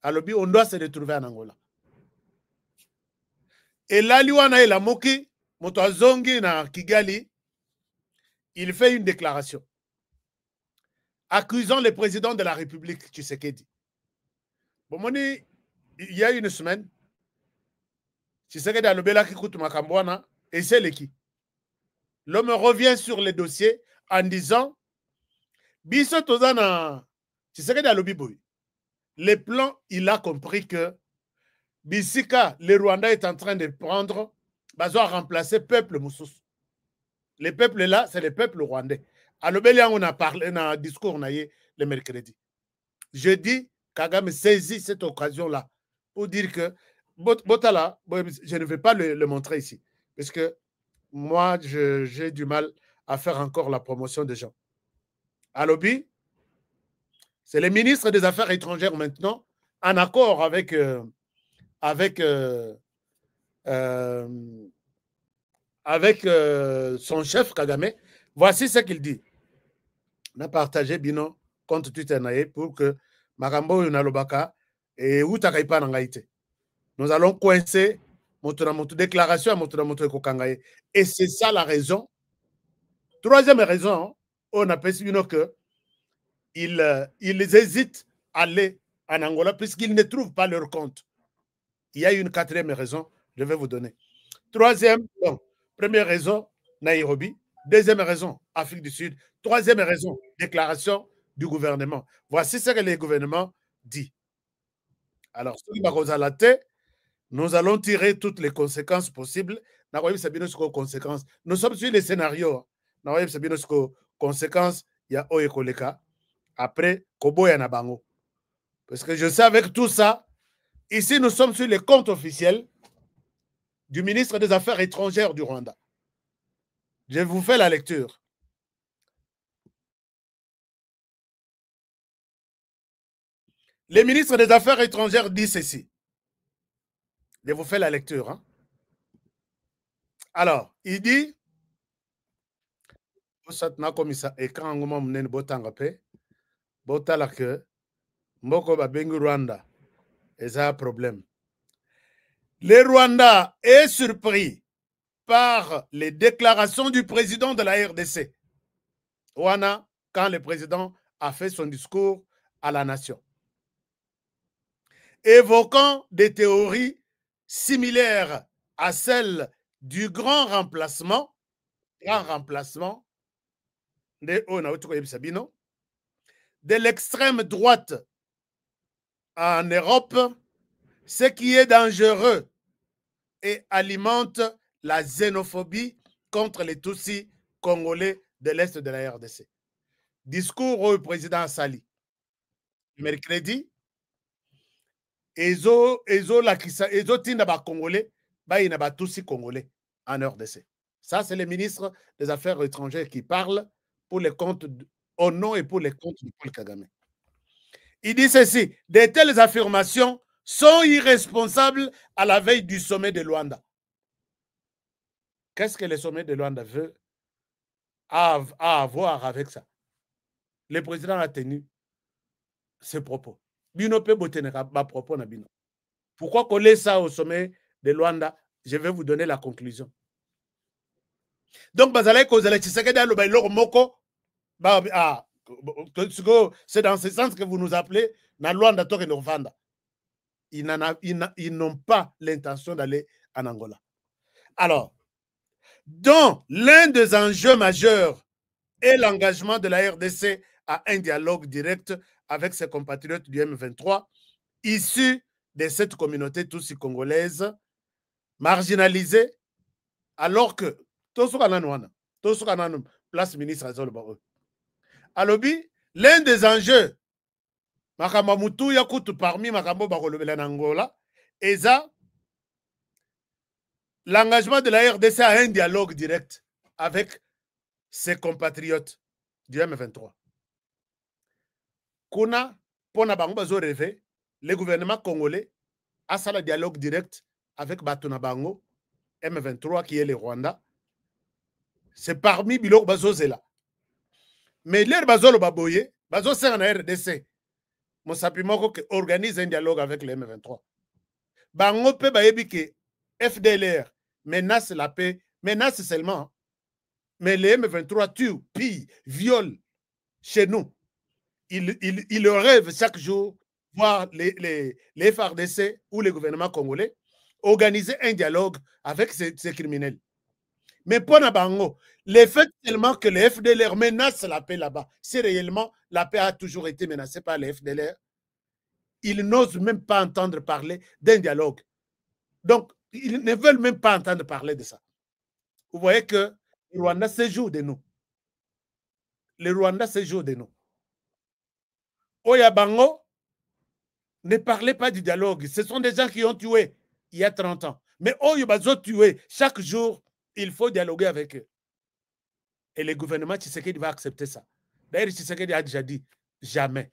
Balobi, on doit se retrouver en Angola. Et là, Liwana et la Moki, Motoazongi na Kigali, il fait une déclaration accusant le président de la République, Tshisekedi. Bon, il y a une semaine, Tshisekedi a lobela ki kutu makambwana, et c'est l'équipe. L'homme revient sur le dossier en disant Biso Tozana, Tshisekedi a lobiboui. Le plan, il a compris que Bisika, le Rwanda est en train de prendre, va remplacer le peuple Moussous. Le peuple là, c'est le peuple rwandais. À l'Obélia, on a parlé dans un discours le mercredi. Je dis, Kagame saisit cette occasion-là pour dire que Botala, je ne vais pas le montrer ici. Parce que moi, j'ai du mal à faire encore la promotion des gens. À l'Obi, c'est le ministre des Affaires étrangères maintenant, en accord avec son chef Kagame. Voici ce qu'il dit. On a partagé Bino compte Twitter pour que Marambo Yunalobaka et Utakaipa Nangaïte. Nous allons coincer notre déclaration à notre Kokangaye. Et c'est ça la raison. Troisième raison, on a pensé que ils hésitent à aller en Angola puisqu'ils ne trouvent pas leur compte. Il y a une quatrième raison, je vais vous donner. Troisième, bon, première raison, Nairobi. Deuxième raison, Afrique du Sud. Troisième raison, déclaration du gouvernement. Voici ce que le gouvernement dit. Alors, nous allons tirer toutes les conséquences possibles. Nous sommes sur les scénarios. Conséquences, il y a Oyekoleka. Après, Koboya Nabango. Parce que je sais avec tout ça, ici nous sommes sur les comptes officiels du ministre des Affaires étrangères du Rwanda. Je vous fais la lecture. Le ministre des Affaires étrangères dit ceci. Je vous fais la lecture. Hein? Alors, il dit Mboko babengi Rwanda, et ça a un problème. Le Rwanda est surpris par les déclarations du président de la RDC. Rwanda, quand le président a fait son discours à la nation, évoquant des théories similaires à celles du grand remplacement de l'extrême droite en Europe, ce qui est dangereux et alimente la xénophobie contre les Tutsis congolais de l'Est de la RDC. Discours au président Sali. Mercredi, Ezo tinda ba congolais, ba ina ba Tutsis congolais en RDC. Ça, c'est le ministre des Affaires étrangères qui parle pour les comptes, au nom et pour les comptes de Paul Kagame. Il dit ceci, de telles affirmations sont irresponsables à la veille du sommet de Luanda. Qu'est-ce que le sommet de Luanda veut avoir avec ça? Le président a tenu ses propos. Bino pe botenera ba propos na bino. Pourquoi coller ça au sommet de Luanda? Je vais vous donner la conclusion. Donc, bazalai kozala Tshisekedi aloba iloko moko ba C'est dans ce sens que vous nous appelez na Luanda Toke Novanda. Ils n'ont pas l'intention d'aller en Angola. Alors, donc, l'un des enjeux majeurs est l'engagement de la RDC à un dialogue direct avec ses compatriotes du M23, issus de cette communauté tutsi congolaise, marginalisée, alors que place ministre Alobi, l'un des enjeux, Makamamutu Yakutu parmi Makambo Bakolobela Angola, et l'engagement de la RDC à un dialogue direct avec ses compatriotes du M23. Kuna, pona bango bazo rêvé, le gouvernement congolais a un dialogue direct avec Batuna Bango, M23 qui est le Rwanda. C'est parmi Bilok Bazozela. Mais l'air Bazolo Baboye, Bazo c'est en RDC. Mon sapimoko qui organise un dialogue avec le M23. Bango pe bayebi que FDLR menace la paix, menace seulement. Mais les M23 tuent, pillent, violent chez nous. Ils rêvent chaque jour voir les FARDC ou le gouvernement congolais organiser un dialogue avec ces criminels. Mais pour Nabango, le fait tellement que les FDLR menacent la paix là-bas, si réellement la paix a toujours été menacée par les FDLR, ils n'osent même pas entendre parler d'un dialogue. Donc, ils ne veulent même pas entendre parler de ça. Vous voyez que le Rwanda se joue de nous. Le Rwanda se joue de nous. Oyabango, ne parlez pas du dialogue. Ce sont des gens qui ont tué il y a 30 ans. Mais Oyabazo tué, chaque jour, il faut dialoguer avec eux. Et le gouvernement Tshisekedi va accepter ça. D'ailleurs, Tshisekedi a déjà dit jamais.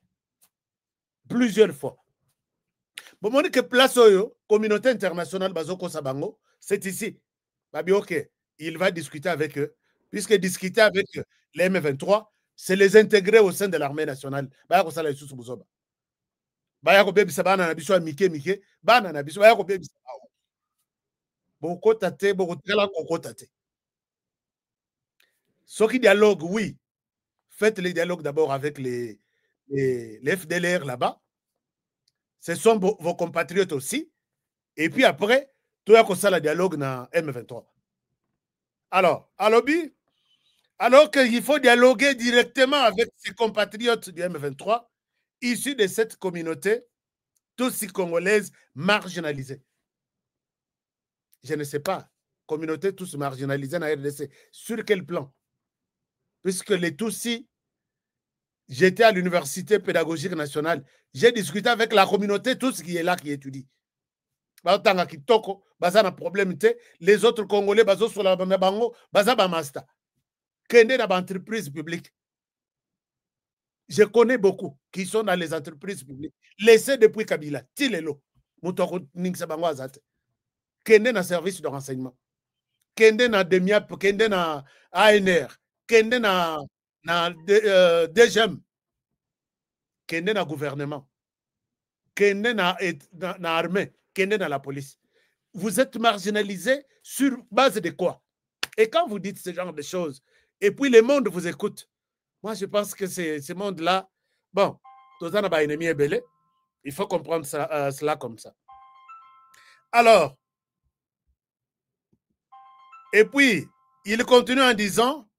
Plusieurs fois. Bon, on dit que place Oyo, communauté internationale, Bazoko Sabango, c'est ici. Babi, ok, il va discuter avec eux. Puisque discuter avec les M23, c'est les intégrer au sein de l'armée nationale. Bayako Sala Isusu Buzoba. Bayako Bebi Sabana Nabiso Mike Mike, Bana Nabiso, Bayako Bebi Sabana. Boko Tate, Boko Tela, Boko Tate. Ce qui dialogue, oui. Faites les dialogues d'abord avec les FDLR là-bas. Ce sont vos compatriotes aussi. Et puis après, tout le monde a le dialogue dans M23. Alors, alors qu'il faut dialoguer directement avec ses compatriotes du M23, issus de cette communauté, tous congolaise marginalisée. Je ne sais pas, communauté tous marginalisée dans la RDC, sur quel plan? Puisque les Tutsis, j'étais à l'université pédagogique nationale, j'ai discuté avec la communauté, tous qui est là, qui étudie. Les autres Congolais, entreprises publiques. Je connais beaucoup qui sont dans les entreprises publiques. Laissés depuis Kabila, Tilelo, Kende na service de renseignement, Kende na DEMIAP, Kende na ANR, Kende na DGM, Kende na gouvernement, Kende na armée, Kende na la police. Vous êtes marginalisé sur base de quoi? Et quand vous dites ce genre de choses, et puis le monde vous écoute, moi je pense que ce monde-là, bon, il faut comprendre ça, cela comme ça. Alors, et puis, il continue en disant,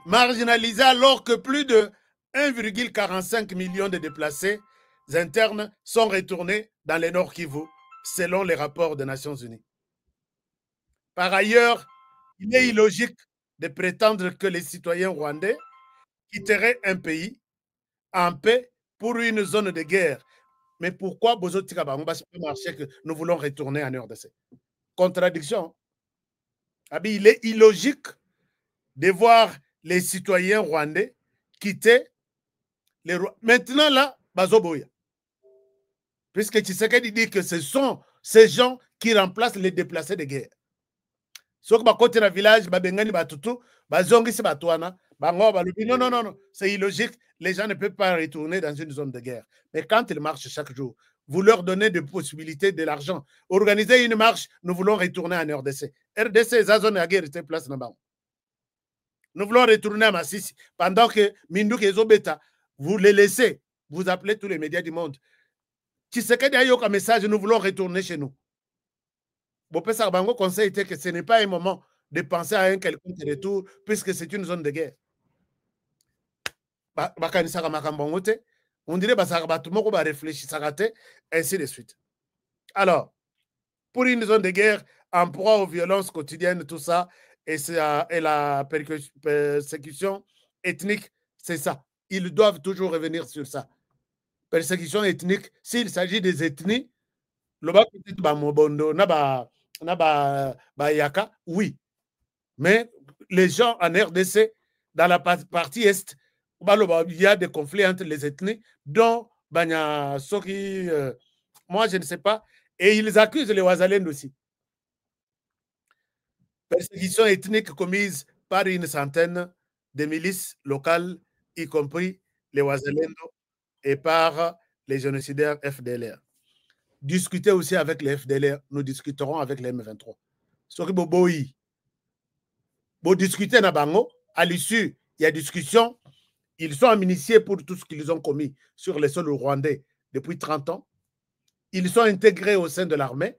marginalisé alors que plus de 1,45 million de déplacés internes sont retournés dans le Nord Kivu, selon les rapports des Nations Unies. Par ailleurs, il est illogique de prétendre que les citoyens rwandais quitteraient un pays en paix pour une zone de guerre. Mais pourquoi que nous voulons retourner en RDC? Contradiction. Il est illogique de voir les citoyens rwandais quitter les Rwandais. Maintenant, là, Bazoboya. Puisque Tshisekedi dit que ce sont ces gens qui remplacent les déplacés de guerre. Sauf que côté dans village, non, c'est illogique. Les gens ne peuvent pas retourner dans une zone de guerre. Mais quand ils marchent chaque jour, vous leur donnez des possibilités, de l'argent. Organisez une marche, nous voulons retourner en RDC. RDC, c'est la zone de guerre, c'est place là-bas. Nous voulons retourner à Massissi. Pendant que Mindouk et Zobeta, vous les laissez, vous appelez tous les médias du monde. Tshisekedi a eu un message, nous voulons retourner chez nous. Bopesa Bango conseil était que ce n'est pas un moment de penser à un quelconque retour, puisque c'est une zone de guerre. On dirait que réfléchir, ainsi de suite. Alors, pour une zone de guerre, en proie aux violences quotidiennes, tout ça, et la persécution ethnique, c'est ça. Ils doivent toujours revenir sur ça. Persécution ethnique, s'il s'agit des ethnies, le bas peut-être Mobondo, Yaka, oui. Mais les gens en RDC, dans la partie Est, il y a des conflits entre les ethnies, dont Banya Soki, moi je ne sais pas, et ils accusent les Ouazalènes aussi. Persécution ethnique commise par une centaine de milices locales, y compris les Ouazalènes et par les génocidaires FDLR. Discuter aussi avec les FDLR, nous discuterons avec les M23. Soki Boboyi, pour discuter na bango, à l'issue, il y a discussion. Ils sont amnistiés pour tout ce qu'ils ont commis sur les sols rwandais depuis 30 ans. Ils sont intégrés au sein de l'armée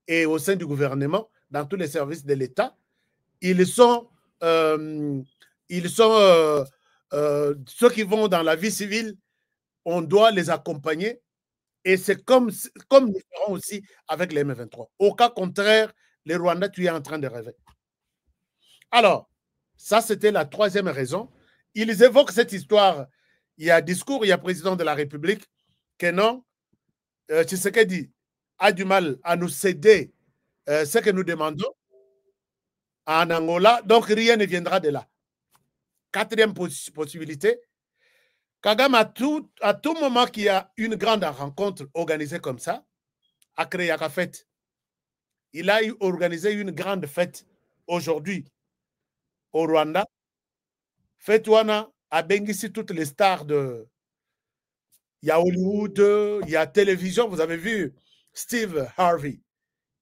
et au sein du gouvernement, dans tous les services de l'État. Ils sont ceux qui vont dans la vie civile, on doit les accompagner. Et c'est comme nous ferons aussi avec les M23. Au cas contraire, les Rwandais, tu es en train de rêver. Alors, ça, c'était la troisième raison. Ils évoquent cette histoire. Il y a discours, il y a président de la République, que non, Tshisekedi a du mal à nous céder ce que nous demandons en Angola, donc rien ne viendra de là. Quatrième possibilité, Kagame, à tout moment qu'il y a une grande rencontre organisée comme ça, à Kreyaka Fête, il a organisé une grande fête aujourd'hui au Rwanda. Fête Wana a bénéficié toutes les stars de... Il y a Hollywood, il y a télévision. Vous avez vu Steve Harvey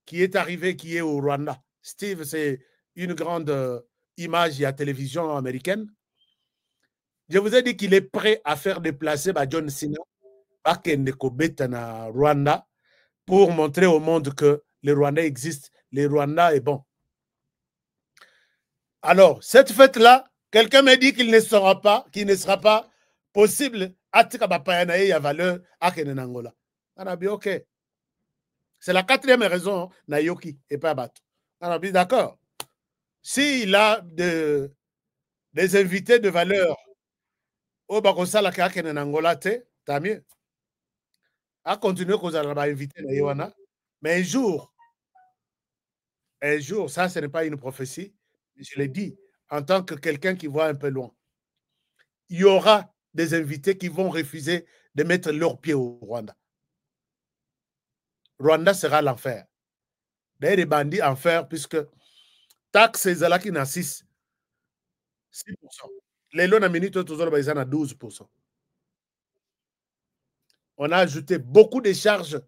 qui est arrivé, qui est au Rwanda. Steve, c'est une grande image, il y a télévision américaine. Je vous ai dit qu'il est prêt à faire déplacer John Cena à na Rwanda pour montrer au monde que le Rwanda existe, le Rwanda est bon. Alors, cette fête-là, quelqu'un m'a dit qu'il ne sera pas possible à valeur à Kenenangola. On a dit OK. C'est la quatrième raison, Nayoki et pas Bato. On a dit d'accord. S'il a des invités de valeur au Bakosala Kenenangola, tant mieux. À continuer qu'on a invité Nayoana. Mais un jour, ça, ce n'est pas une prophétie. Je l'ai dit, en tant que quelqu'un qui voit un peu loin. Il y aura des invités qui vont refuser de mettre leurs pieds au Rwanda. Rwanda sera l'enfer. D'ailleurs, les bandits enfer, puisque taxe là qui n'a 6%. Les lots à minute, tous à 12%. On a ajouté beaucoup de charges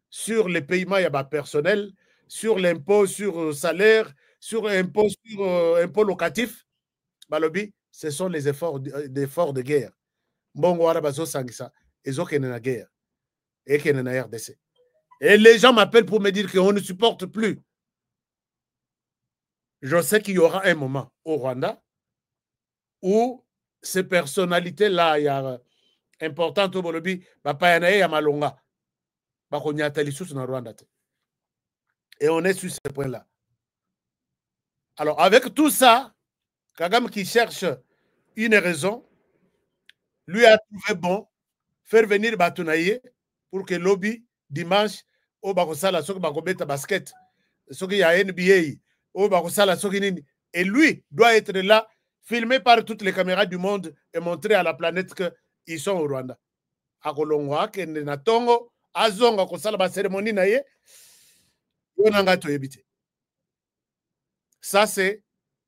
sur les paiements personnels, sur l'impôt sur salaire, sur l'impôt sur impôt locatif. Balobi, ce sont les efforts de guerre. Bongo Arabazo Sangisa, ils ont la guerre. Et qu'il y a une RDC. Et les gens m'appellent pour me dire qu'on ne supporte plus. Je sais qu'il y aura un moment au Rwanda où ces personnalités-là, il y a importantes au Bolobi, Papa Yanae Yamalonga, et on est sur ce point-là. Alors, avec tout ça, Kagame qui cherche une raison, lui a trouvé bon faire venir Batunaye pour que lobby dimanche au Bakosala soki bakobeta basket soki ya NBA au Bakosala soki nini, et lui doit être là filmé par toutes les caméras du monde et montrer à la planète qu'ils sont au Rwanda. Akolongwa kende na tongo azonga kosala ba cérémonie na ye yonanga to yebite. Ça c'est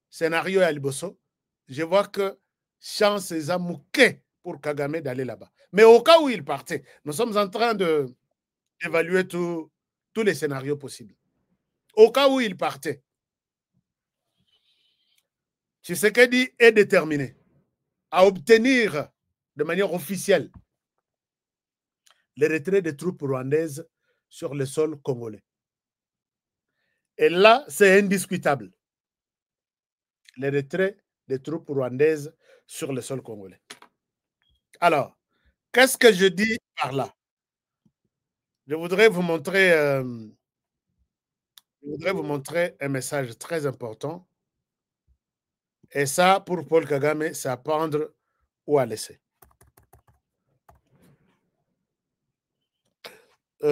scénario ya liboso. Je vois que chance est amouquée pour Kagame d'aller là-bas. Mais au cas où il partait, nous sommes en train d'évaluer tous les scénarios possibles. Au cas où il partait, Tshisekedi est déterminé à obtenir de manière officielle le retrait des troupes rwandaises sur le sol congolais. Et là, c'est indiscutable. Le retrait des troupes rwandaises sur le sol congolais. Alors, qu'est-ce que je dis par là? Je voudrais vous montrer un message très important. Et ça, pour Paul Kagame, c'est à prendre ou à laisser. Chers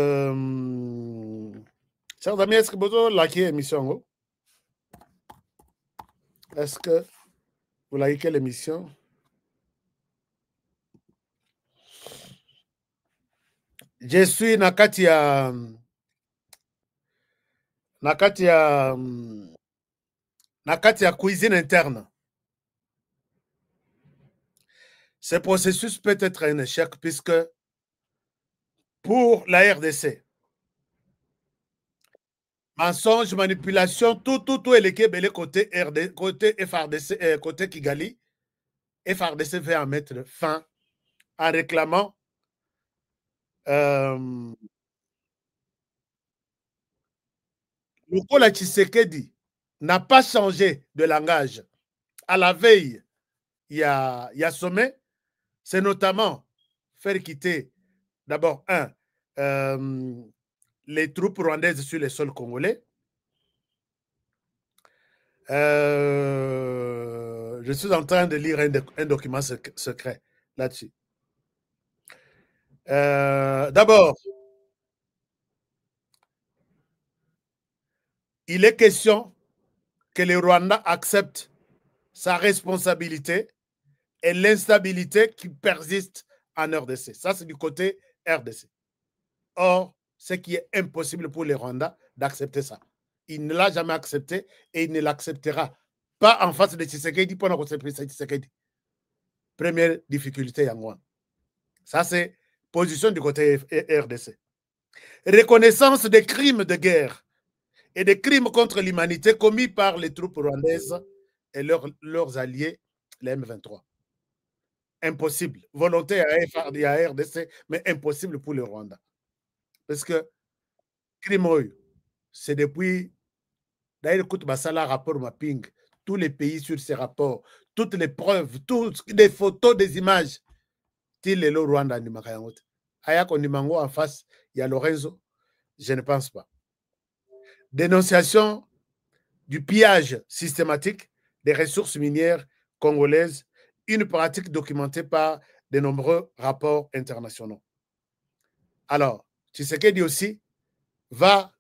amis, est-ce que vous likez l'émission? Est-ce que vous likez l'émission? Je suis Nakatia cuisine interne. Ce processus peut être un échec puisque pour la RDC, mensonge, manipulation, tout est l'équipe côté FRDC, côté Kigali. FRDC veut en mettre fin en réclamant Lukola Tshisekedi n'a pas changé de langage. À la veille, il y a sommet, c'est notamment faire quitter d'abord les troupes rwandaises sur les sols congolais. Je suis en train de lire un document secret là-dessus. D'abord, il est question que le Rwanda accepte sa responsabilité et l'instabilité qui persiste en RDC. Ça, c'est du côté RDC. Or, ce qui est impossible pour les Rwandais d'accepter ça. Il ne l'a jamais accepté et il ne l'acceptera pas en face de Tshisekedi pour accepter Tshisekedi. Première difficulté, Yangwan. Ça, c'est position du côté RDC. Reconnaissance des crimes de guerre et des crimes contre l'humanité commis par les troupes rwandaises et leurs alliés, les M23. Impossible. Volonté à RDC, mais impossible pour le Rwanda. Parce que crime, c'est depuis, d'ailleurs, écoute, Basala rapport mapping, tous les pays sur ces rapports, toutes les preuves, toutes les photos, des images, il est le Rwanda, Ayak Onimango en face, il y a Lorenzo, je ne pense pas. Dénonciation du pillage systématique des ressources minières congolaises, une pratique documentée par de nombreux rapports internationaux. Alors, Tshisekedi aussi va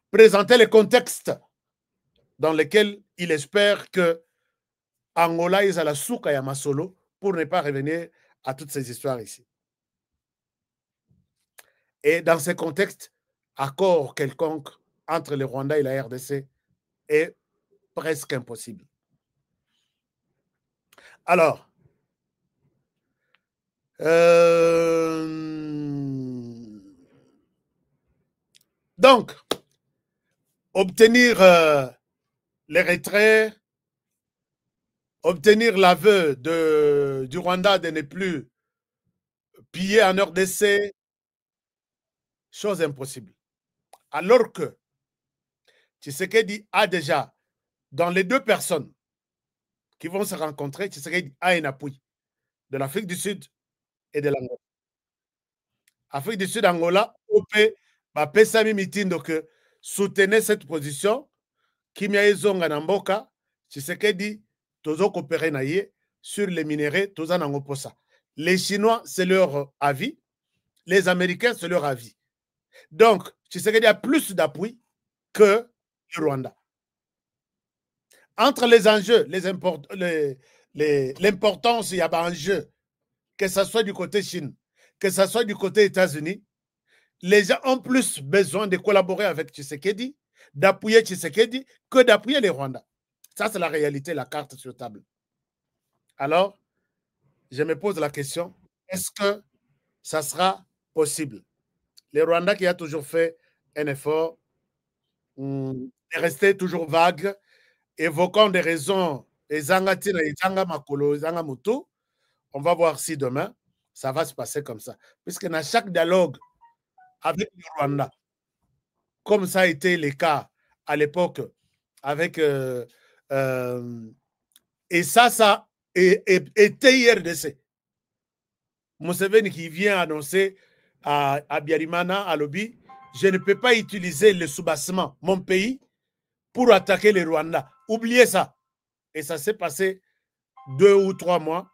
présenter le contexte dans lequel il espère que Angola est à la souka ya Masolo pour ne pas revenir à toutes ces histoires ici. Et dans ce contexte, accord quelconque entre le Rwanda et la RDC est presque impossible. Alors, donc, obtenir les retraits, obtenir l'aveu du Rwanda de ne plus piller en RDC, chose impossible. Alors que Tshisekedi a déjà, dans les deux personnes qui vont se rencontrer, Tshisekedi a un appui de l'Afrique du Sud et de l'Angola. Afrique du Sud, Angola, OP, Pesami Mitindo que soutenait cette position, Kimia Ezonga Namboka, Tshisekedi, Tozo coopérer naïe sur les minéraux, Toza Nangoposa. Les Chinois, c'est leur avis. Les Américains, c'est leur avis. Donc, Tshisekedi a plus d'appui que le Rwanda. Entre les enjeux, l'importance, il y a un enjeu, que ce soit du côté Chine, que ce soit du côté États-Unis, les gens ont plus besoin de collaborer avec Tshisekedi, d'appuyer Tshisekedi, que d'appuyer les Rwandais. Ça, c'est la réalité, la carte sur table. Alors, je me pose la question, est-ce que ça sera possible? Les Rwandais qui a toujours fait un effort est resté toujours vague, évoquant des raisons ezanga tina ezanga makolo ezanga moto. On va voir si demain ça va se passer comme ça, puisque dans chaque dialogue avec le Rwanda, comme ça a été le cas à l'époque avec et ça était IRDC. Museveni qui vient annoncer à Biarimana, à Lobi, je ne peux pas utiliser le soubassement, mon pays, pour attaquer le Rwanda. Oubliez ça. Et ça s'est passé 2 ou 3 mois.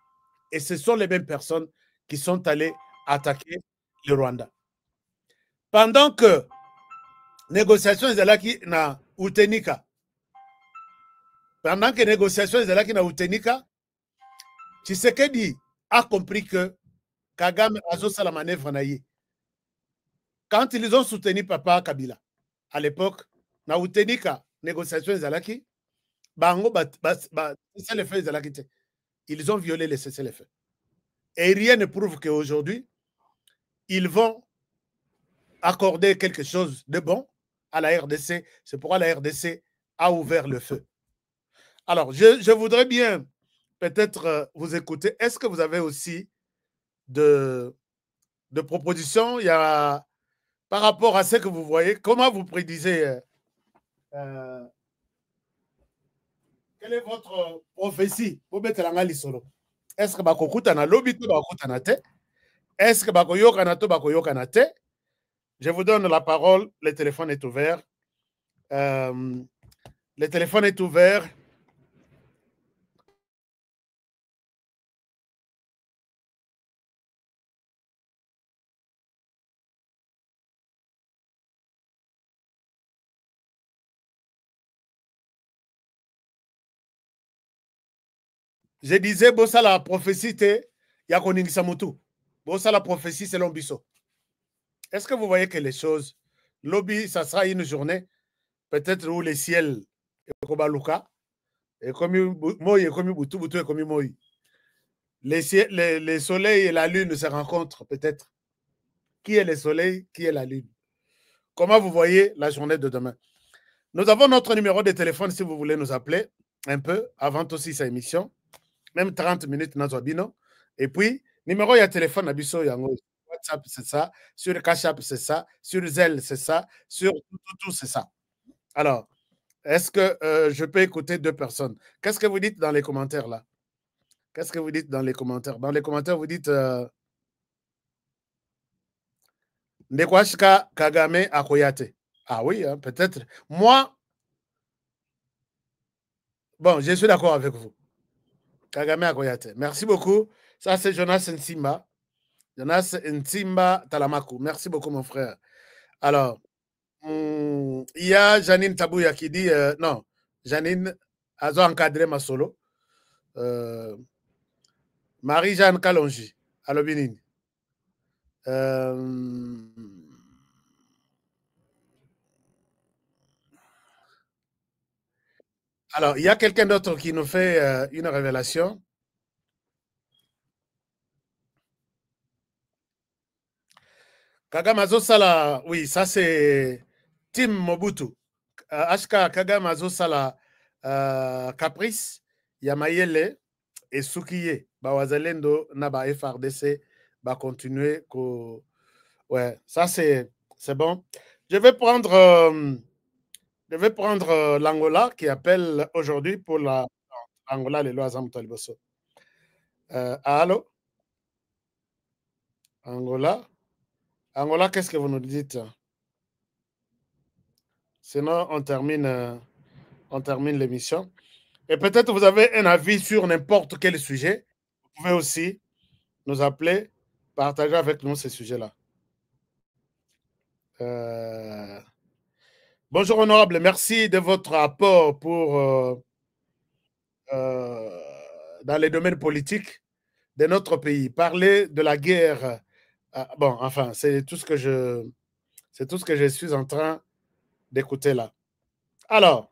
Et ce sont les mêmes personnes qui sont allées attaquer le Rwanda. Pendant que négociations étaient na Utenika, pendant que négociations étaient na Utenika, Tshisekedi a compris que Kagame a fait la manœuvre naïe. Quand ils ont soutenu Papa Kabila, à l'époque, na Utenika, négociations étaient bango ils ont violé les cessez-le-feu. Et rien ne prouve qu'aujourd'hui, ils vont accorder quelque chose de bon à la RDC. C'est pourquoi la RDC a ouvert le feu. Alors, je voudrais bien peut-être vous écouter. Est-ce que vous avez aussi de propositions? Il y a, par rapport à ce que vous voyez, comment vous prédisez quelle est votre prophétie? Est-ce que bakokuta na lobi to bakokuta na te? Est-ce que bakoyoka na to bakoyoka na te? Je vous donne la parole. Le téléphone est ouvert. Le téléphone est ouvert. Je disais, bossa la prophétie, yakoningisa mutu. Bossa la prophétie, c'est l'ombiso. Est-ce que vous voyez que les choses, lobby, ça sera une journée, peut-être où les ciels, et comme moi, et comme Boutou, Boutou, et comme moi. Les soleils et la lune se rencontrent, peut-être. Qui est le soleil, qui est la lune? Comment vous voyez la journée de demain? Nous avons notre numéro de téléphone si vous voulez nous appeler un peu avant aussi sa émission. Même 30 minutes dans Zobino. Et puis, numéro de téléphone, Abisso Yango. WhatsApp, c'est ça. Sur Cash App, c'est ça. Sur Zelle, c'est ça. Sur tout, c'est ça. Alors, est-ce que je peux écouter 2 personnes? Qu'est-ce que vous dites dans les commentaires là? Qu'est-ce que vous dites dans les commentaires? Dans les commentaires, vous dites Nekwashka Kagame Akoyate. Ah oui, hein, peut-être. Moi, bon, je suis d'accord avec vous. Kagame Akoyate. Merci beaucoup. Ça, c'est Jonas Nsimba. Jonas Nsimba Talamakou. Merci beaucoup, mon frère. Alors, il y a Janine Tabouya qui dit non, Janine a encadré ma solo. Marie-Jeanne Kalonji, à l'Obinine. Alors, il y a quelqu'un d'autre qui nous fait une révélation. Kagame Azosala, oui, ça c'est Tim Mobutu. HK Kagame Azosala Caprice, Yamayele et Sukiye, Bawazalendo, Naba FRDC, va continuer. Ouais, ça c'est bon. Je vais prendre l'Angola qui appelle aujourd'hui pour l'Angola, les lois Zamutaliboso. Allô? Angola? Angola, qu'est-ce que vous nous dites? Sinon, on termine l'émission. Et peut-être vous avez un avis sur n'importe quel sujet. Vous pouvez aussi nous appeler, partager avec nous ces sujets-là. Bonjour honorable, merci de votre apport pour dans les domaines politiques de notre pays. Parler de la guerre, bon, enfin, c'est tout ce que je suis en train d'écouter là. Alors,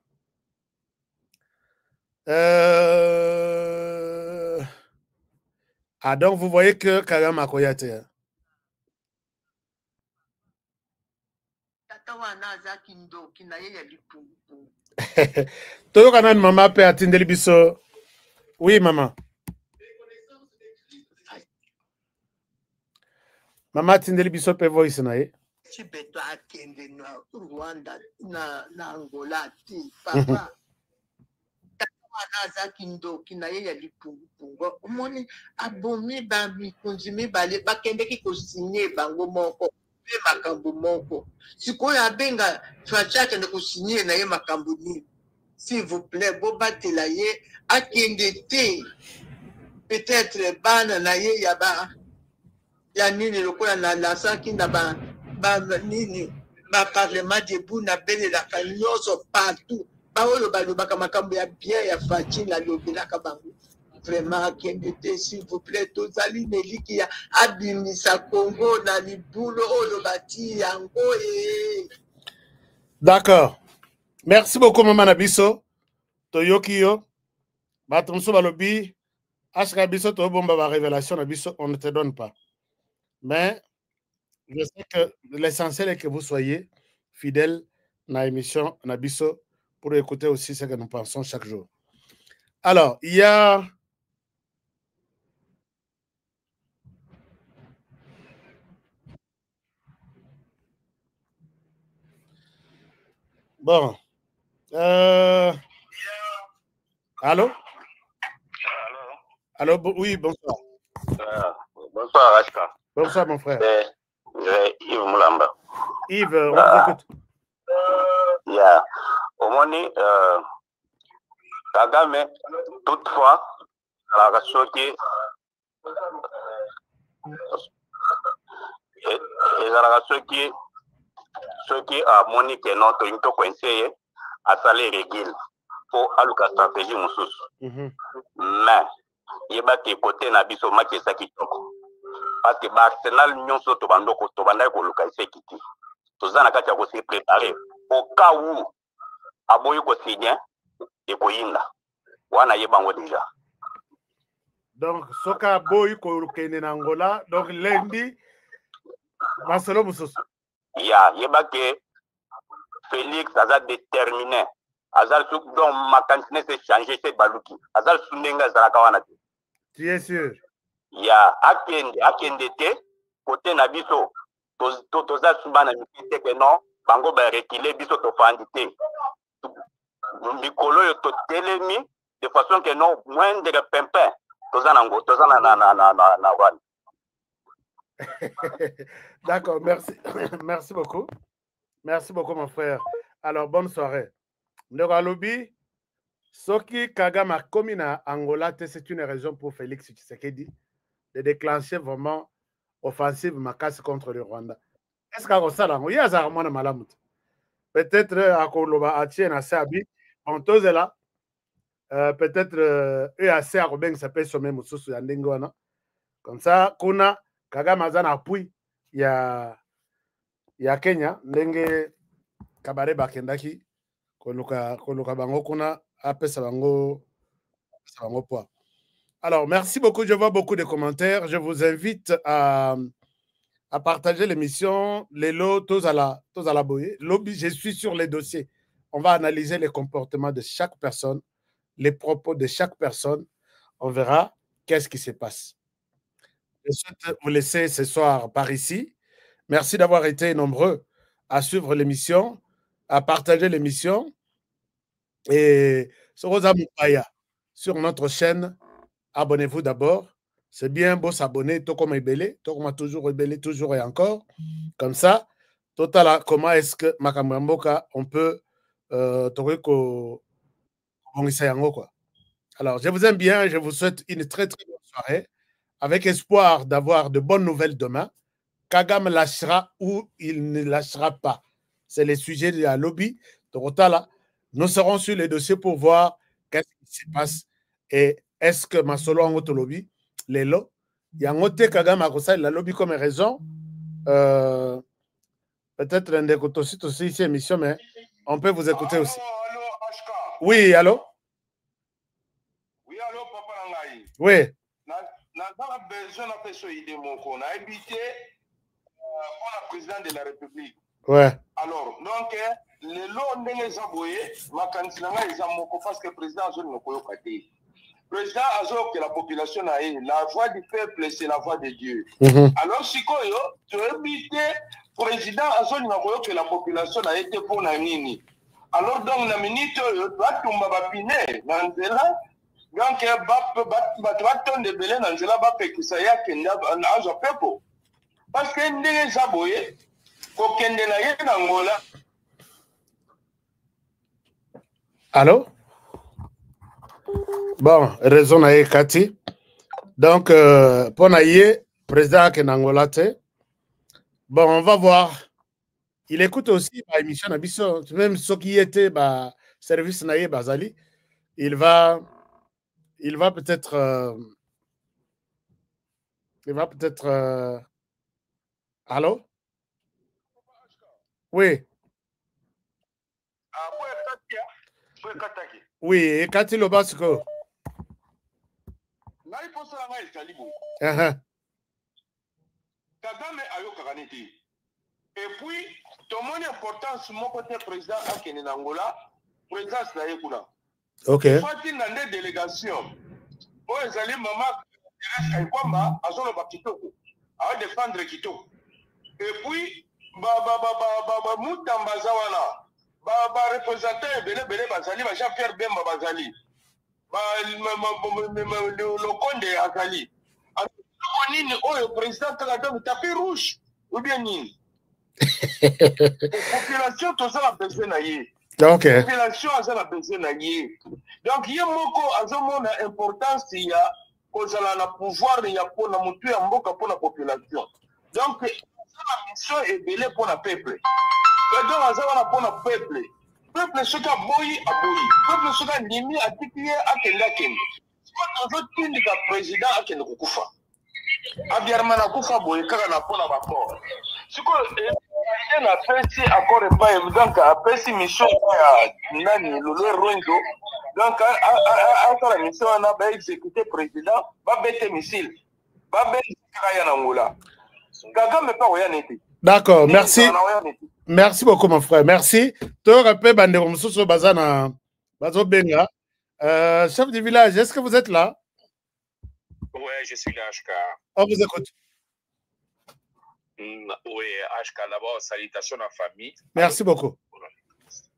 donc vous voyez que Kagame Akoyate. Toyo kanan mama pe atindeli biso Oui, maman. Maman, tindeli biso pe voice na ye. Chibeto akende na Rwanda na Angola ti papa. Aza kindoki na ye ya lipungupungu omoni abomi ba mikonzi mibale bakendeki kosinye bango moko pe makambo moko sikoyo abenga Faci akende kosinye na ye makambo nini s'il vous plaît bobatela ye akende te peut-être bana na ye ya nini lokola na lasaki na ba nini ba parlement debout na belelaka nyonso partout baoyo balobaka makambo ya bien ya Faci na lobelaka bango vraiment akende te s'il vous plaît tozali neliki ya abimisa Congo na libulo oyo bati yango D'accord. Merci beaucoup, maman Nabiso. Toyoki yo. Batumso balobi. Ashka biso to bomba ba révélation Nabiso, on ne te donne pas. Mais je sais que l'essentiel est que vous soyez fidèles à l'émission Nabiso pour écouter aussi ce que nous pensons chaque jour. Alors, il y a bon. Allô? Allô, oui, bonsoir. Bonsoir, Ashka. Bonsoir, mon frère. Yves Moulamba. Yves, on vous écoute. Yeah. Au moins, Kagame, toutefois, la choqué. Et la choqué. Ce qui a moni que non, tu as conseillé à saler régule pour aluka stratégie mususu. Mais il y a des côtés nabiso maki saki toko. Parce que Arsenal nyonso to bandoko to bandai ko luka sekiti. To zana kati ya ko se préparer au cas où aboyi ko signer et ko yinda. Wana yebango déjà. Donc soka boyi ko kene na Angola, donc lundi Marcelo mususu. Ya yebake Félix aza déterminé. Azal souk donc ma cantine s'est changé c'est baluki. Azal sunenga zalaka wana. Tu es sûr? Ya akende te côté na biso to za subana mikite que non bango ba reculer biso to fandité. Mikolo yo to telemi de façon que non moindre pimpin to za nango to za na wan. D'accord, merci. Merci beaucoup. Merci beaucoup, mon frère. Alors, bonne soirée. Ndogalobi, Soki Kagame commis à Angola, c'est une raison pour Félix Tshisekedi de déclencher vraiment offensive macasse contre le Rwanda. Est-ce qu'à ça, là, il y a ça, moi, malamut. Peut-être à Koloba, à Tien, à Sabi, on tose là. Peut-être eux à Serre, ou bien ça peut sommer Moussous à Ndengwana. Comme ça, Kuna, Kagame a un appui. Il y a Kenya, Ndenge Kabare Bakendaki, Koluka Bango Kuna, Apesa Bango Poa. Alors, merci beaucoup. Je vois beaucoup de commentaires. Je vous invite à partager l'émission. Les lots, tous à la boye. Lobby, je suis sur les dossiers. On va analyser les comportements de chaque personne, les propos de chaque personne. On verra qu'est-ce qui se passe. Je souhaite vous laisser ce soir par ici. Merci d'avoir été nombreux à suivre l'émission, à partager l'émission. Et sur notre chaîne, abonnez-vous d'abord. C'est bien beau s'abonner, tout comme ébélé, tout comme toujours ébélé, toujours et encore. Comme ça, total, comment est-ce que Makamamboka, on peut alors, je vous aime bien, je vous souhaite une très très bonne soirée, avec espoir d'avoir de bonnes nouvelles demain. Kagame lâchera ou il ne lâchera pas. C'est le sujet de la lobby. Nous serons sur les dossiers pour voir qu'est-ce qui se passe et est-ce que Masolo en auto lobby, les lots, il y a un autre Kagame à cause la lobby comme raison. Peut-être un des aussi ici émission, mais on peut vous écouter aussi. Allô, Ashka. Oui, allô? Oui, allô, Papa Nangaï. Oui. Dans la besoin de faire idée, on a habité le président de la République. Ouais. Alors, donc, les lots de les aboyer, ma candidat, ils ont parce que le président, je ne peux pas. président Azok que la population a eu. La voix du peuple, c'est la voix de Dieu. Alors, si tu as évité, président Azok que la population a été pour la nini. Alors, donc, la minute, tu as tout mabapine, Nanzela, donc, tu vas tomber de belé, Nanzela, ça y a qu'il a un peuple. Parce que les Zaboye, pour qu'il y ait un Angola. Allô? Bon, raison à Kati. Donc, pour Naye, président Kenangolate. Bon, on va voir. Il écoute aussi ma émission Nabiso, même ceux qui étaient service Naye Bazali. Il va peut-être. Allô? Oui. Oui, et Kati Lobasco. Et puis, ton mon importance, mon côté président à Angola, président Slaïkoula. Ok. Il faut qu'il y ait une délégation. Pour les alliés, maman, Kaikwamba, à son Kitoko, à défendre Kitoko. Et puis, Moutambazawana. Représentant Belé Bazali, Jean-Pierre Bemba Bazali, le Conde Azali. Le président Canada, tapis rouge, ou bien ni. Population, tout ça a besoin d'ailleurs. Population, ça a besoin d'ailleurs. Donc, il y a une importance, il y a un pouvoir, il y a pour la montée en boca pour la population. Donc, la mission est belée pour le peuple. Donc, on a pour le peuple. Le peuple, ce qui a boyi, a boyi. Le peuple, ce qui a nimi, a tipié, a kenda kenda. Ce qui a dit le président, a kenda kukufa. A biarma na kufa boyi, kaka na pona bakor. Ce qui a fait, accord et pas évident, a fait mission à Nani, le Rondo. Donc, à la mission, on a exécuté le président, va bêter missile. Va bêter Kaya Nangola. Kagame pas rien été. D'accord, merci. Merci beaucoup, mon frère. Merci. Chef du village, est-ce que vous êtes là? Oui, je suis là, HK. On vous écoute. Oui, HK, d'abord, salutations à la famille. Merci beaucoup.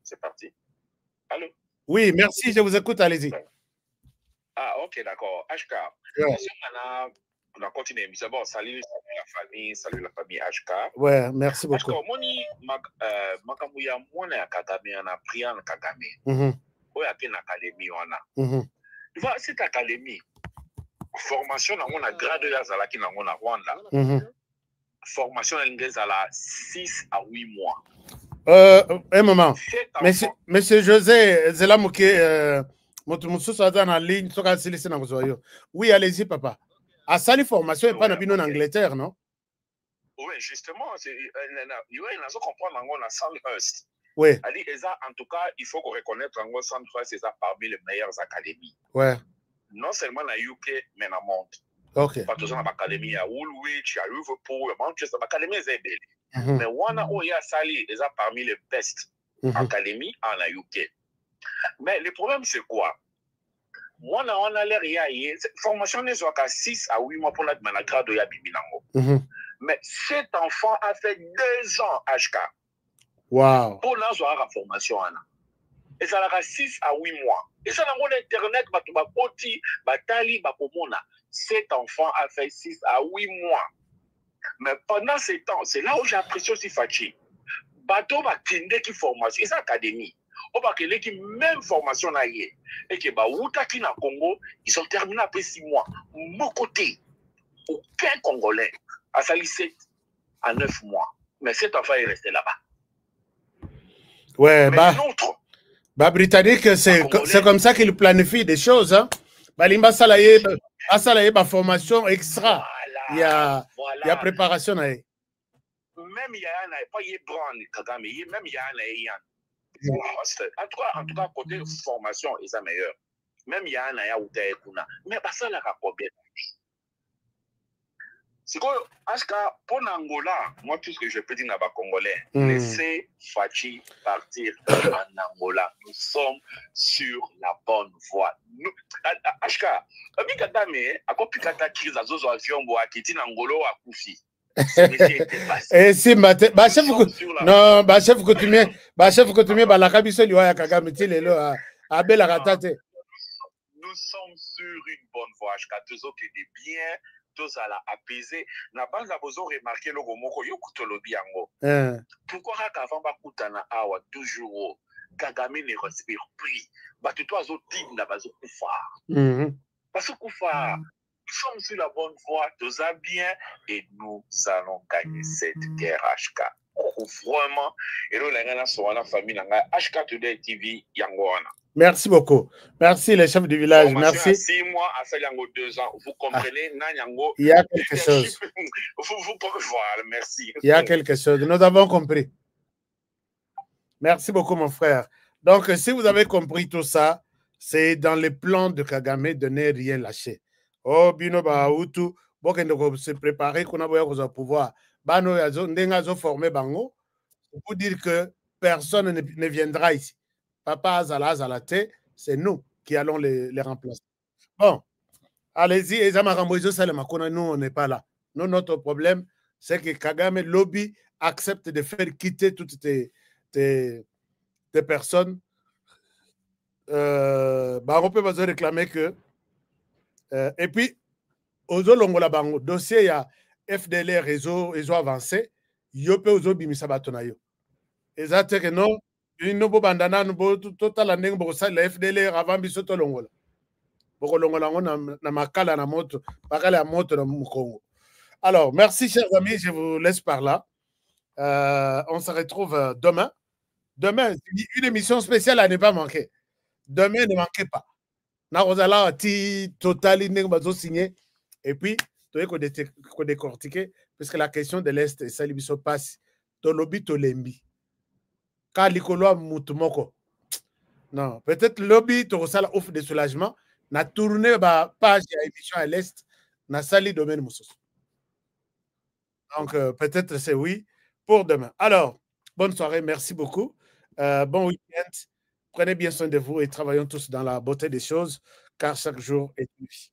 C'est parti. Allô? Oui, merci, je vous écoute, allez-y. Ah, ok, d'accord. HK, on a continué. D'abord, salut la famille HK. Ouais, merci beaucoup. HK, moni, makamouya, mona ya Kagame, on a pris en Kagame. Oui, à une académie, on a. Tu vois, cette académie, formation, on a grade de Yazalaki, on a Rwanda. Formation à la 6 à 8 mois. Un moment. Monsieur José Zelamouké, oui, allez-y, papa. À Sali formation, et pas en Angleterre, non? Oui, justement, il faut comprendre en Sandhurst. Oui. En tout cas, il faut reconnaître en Sandhurst, c'est parmi les meilleures académies. Ouais. Non seulement la UK, mais dans le monde. Ok. Parce que dans l'académie, il y a Woolwich, il y a Liverpool, Manchester, l'académie est belle. Mais on a Sali, c'est parmi les best académies en UK. Mais le problème, c'est quoi? Moi, on a l'air, formation n'est qu'à 6 à 8 mois pour la grade de Yabiminango. Mais cet enfant a fait 2 ans HK. Wow. Pour la formation. Et ça a 6 à 8 mois. Et ça, dans Internet, cet enfant a fait 6 à 8 mois. Mais pendant ces temps, c'est là où j'ai apprécié aussi Fachi. Bateau va tendre qui formation. Et c'est académie. On va créer qui même formation là et que bah Outaki na Congo ils ont terminé après 6 mois. Mon côté, aucun Congolais a sali 7 à 9 mois. Mais cet enfant est resté là-bas. Ouais, mais Britannique, c'est comme ça qu'il planifie des choses. Hein? Balimba salaye ba formation extra. Voilà, il y a préparation là. Même il y a un pas y brand Kagame, même il y a un en tout cas, côté formation, ils sont meilleurs. Même il y a un aya ou kuna. Mais ça, là, combien? C'est quoi, pour Angola, moi, tout ce que je peux dire à les Congolais, laissez Fachi partir en Angola. Nous sommes sur la bonne voie. Nous, Ashka, à quoi Pikata crise à Zozo avion, à Kiti Angolo, à Koufi. Et si, chef, non, chef coutumier, la Kabiso, lui, à Kagame, à Bela Ratate. Nous sommes sur une bonne voie. Ashka, tous autres qui est bien. Tous à la apaiser. N'a pas remarqué le mot yokuto lobi yango. Pourquoi avant bakutana awa toujours Kagame ne respire plus. Batu toi zo tim na bazo kufa. Parce que kufa, nous sommes sur la bonne voie, tous à bien et nous allons gagner cette guerre HK. Vraiment et nous la sur la famille HK Today TV yangoana. Merci beaucoup. Merci les chefs du village. Merci. 6 mois à Salango 2 ans. Vous comprenez, Nanyango. Il y a quelque chose. Vous pouvez voir. Merci. Il y a quelque chose. Nous avons compris. Merci beaucoup, mon frère. Donc, si vous avez compris tout ça, c'est dans les plans de Kagame de ne rien lâcher. Oh, Bino Baoutou, bon, se préparer qu'on a besoin de pouvoir. Bano yazo, ndengazo formé bango, pour dire que personne ne viendra ici. Papa Azalate, c'est nous qui allons les remplacer. Bon, allez-y, nous, on n'est pas là. Nous, notre problème, c'est que Kagame Lobby accepte de faire quitter toutes tes personnes. On peut réclamer que. Et puis, aux Longola Bango, dossier, il y a FDL réseau avancé, il y a Ozo Bimisabatonayo. Et ça, c'est que non. Nous bandana nous total andeng bosa la FDL avant bisoto longola boko longola na makala na moto bakala moto na Congo. Alors merci chers amis, je vous laisse par là. On se retrouve demain. Demain, une émission spéciale à ne pas manquer. Demain, ne manquez pas. Na rozala ti total indeng bazo signé et puis tu ko décortiquer parce que la question de l'Est et ça libiso passe to lobi to lembi. Non, peut-être lobby, tu reçois la offre de soulagement, na tourné ba page à émission à l'Est, na sali domaine Moussous. Donc, peut-être c'est oui pour demain. Alors, bonne soirée, merci beaucoup. Bon week-end. Prenez bien soin de vous et travaillons tous dans la beauté des choses, car chaque jour est une vie.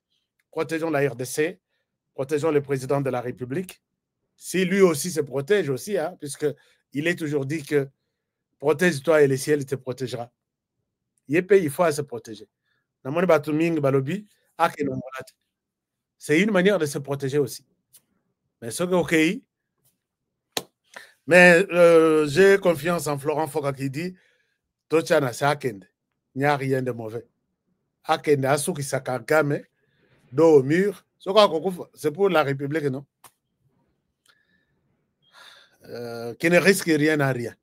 Protégeons la RDC, protégeons le président de la République. Si lui aussi se protège aussi, hein, puisqu'il est toujours dit que protège-toi et le ciel te protégera. Il faut se protéger. C'est une manière de se protéger aussi. Mais ce que OK. Mais j'ai confiance en Florent Foka qui dit Tochana, c'est Akende. Il n'y a rien de mauvais. Akende, Asu qui s'accame, dos au mur. C'est pour la République, non? Qui ne risque rien à rien.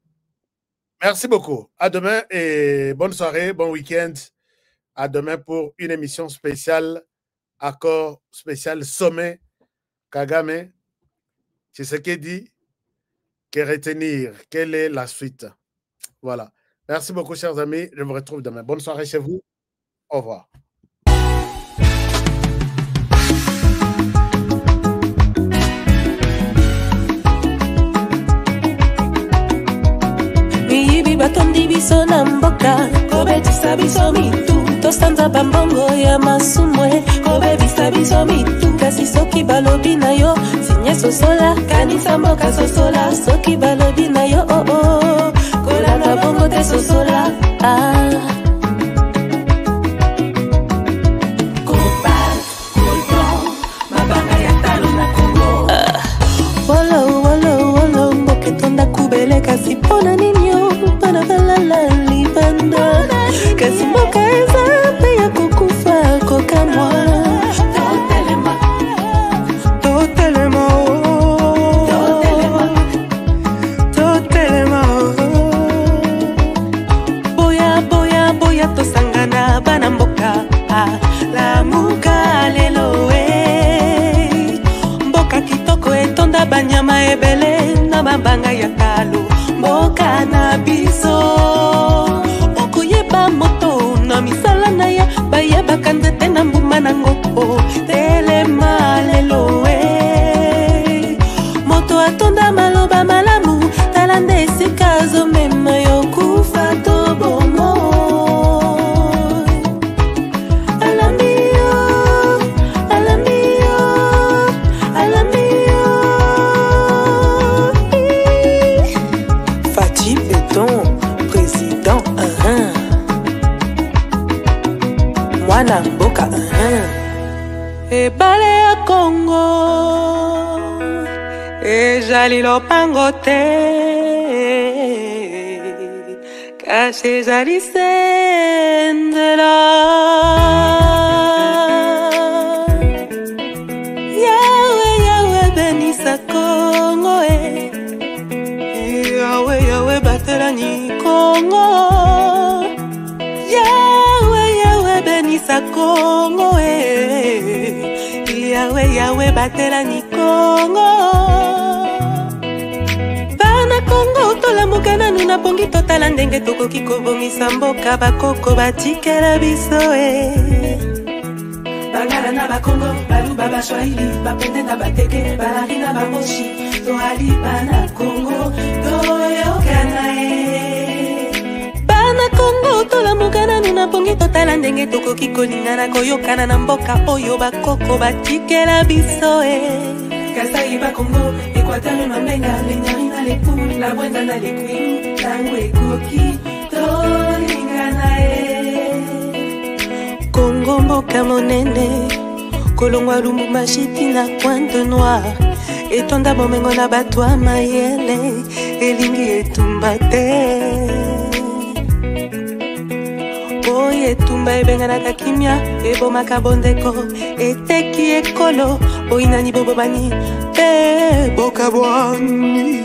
Merci beaucoup. À demain et bonne soirée, bon week-end. À demain pour une émission spéciale, accord spécial sommet Kagame. C'est ce qu'il dit, que retenir, quelle est la suite. Voilà. Merci beaucoup, chers amis. Je vous retrouve demain. Bonne soirée chez vous. Au revoir. Batondi biso na mboka kobetisa biso mitu tosanza bambongo ya masumwe kobebisa biso mitu kasi soki balobi na yo sinye sosola kanisa mboka sosola soki balobi na yo kolanda bongo te sosola mabanga ya talo na Congo wolo mboke tonda kubele kasi pona ninyo libanda kasi mboka eza mpe ya kokufa kokamwa totelema boya tosangana bana mboka lamuka lelo mboka kitoko etonda banyama ebele na mabanga ya talo mboka na biso okoyeba moto na misala na ya bayeba kanzete na mbuma nango telema lelo Mwana mboka ebale ya Congo ezali lopango te kasi ezali sendela Yawe Yawe benisa Congo Yawe Yawe batelani Congo Yawe Yawe benisa Congo Yawe Yawe batelani Congo Bana Congo tolamuka nanu na bongi totala ndenge tokoki kobongisa mboka bakoko batikela biso Bangala na bakongo baluba bashwahili bapende na bateke balari na bamoshi toali bana Congo toyokana Bana Congo tolamuka nanu na bongi totala ndenge tokoki kolingana koyokana na mboka oyo bakoko batikela biso Kasai ba Congo Equateur Mamenga Lenyari na lepu la bwenda na lekwi tango ekoki tolingana Congo mboka monene kolongwa Lumumba shiti na Pointe Noire etonda bomengo na bato ya mayele elingi etumba te Oye etumba ebenganaka kimia ebomaka bondeko eteki ekolo oinani bobobani pe boka bwani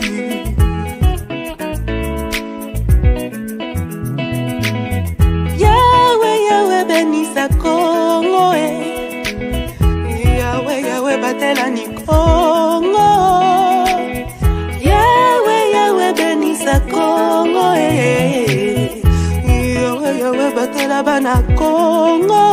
Yawe Yawe benisa Congo Yawe Yawe batelani Congo Yawe Yawe benisa Congo Yawe Yawe batela bana Congo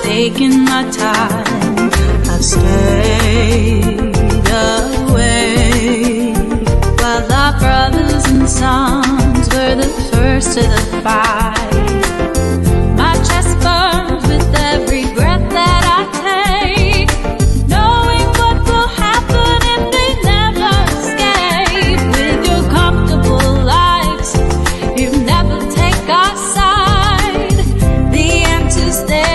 taken my time, I've stayed away, while our brothers and sons were the first to the fight. My chest burns with every breath that I take, knowing what will happen if they never escape. With your comfortable lives, you never take our side. The answer's there.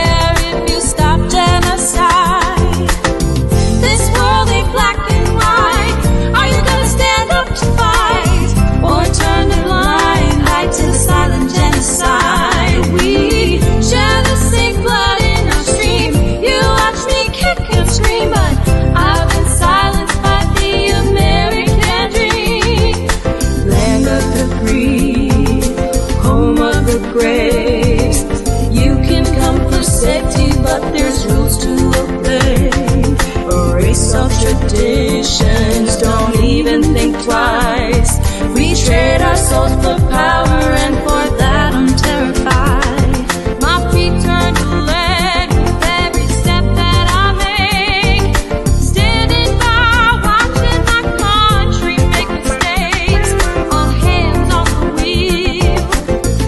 Traditions, don't even think twice. We trade our souls for power, and for that I'm terrified. My feet turn to lead with every step that I make. Standing by, watching my country make mistakes. All hands on the wheel,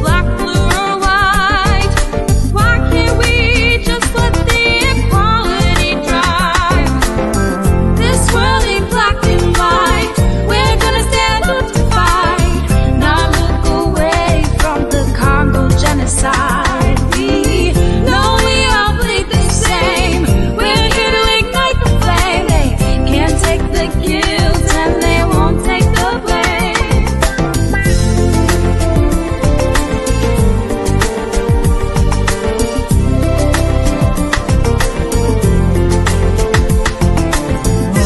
black, blue or white. Why can't we just let the equality drive? This world ain't black and white. We're gonna stand up to fight, not look away from the Congo genocide. We know we all bleed the same. We're here to ignite the flame. They can't take the guilt and they won't take the blame.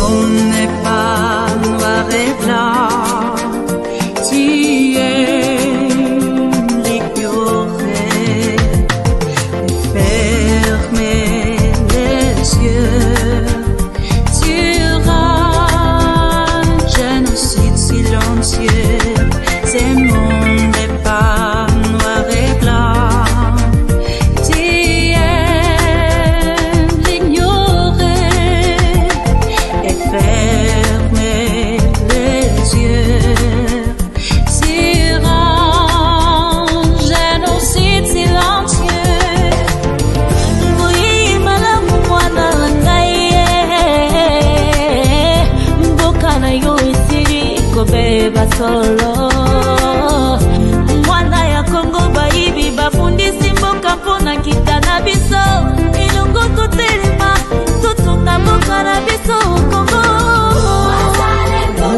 On n'est pas noir et blanc, tu es l'ignoré. Fermez les yeux, tu rends kobeba solo. Mwana ya Kongo baibi bafundisi mboka mpona kita na biso. Ilungo totelema, totunga mboka na biso Kongo. Wazalendo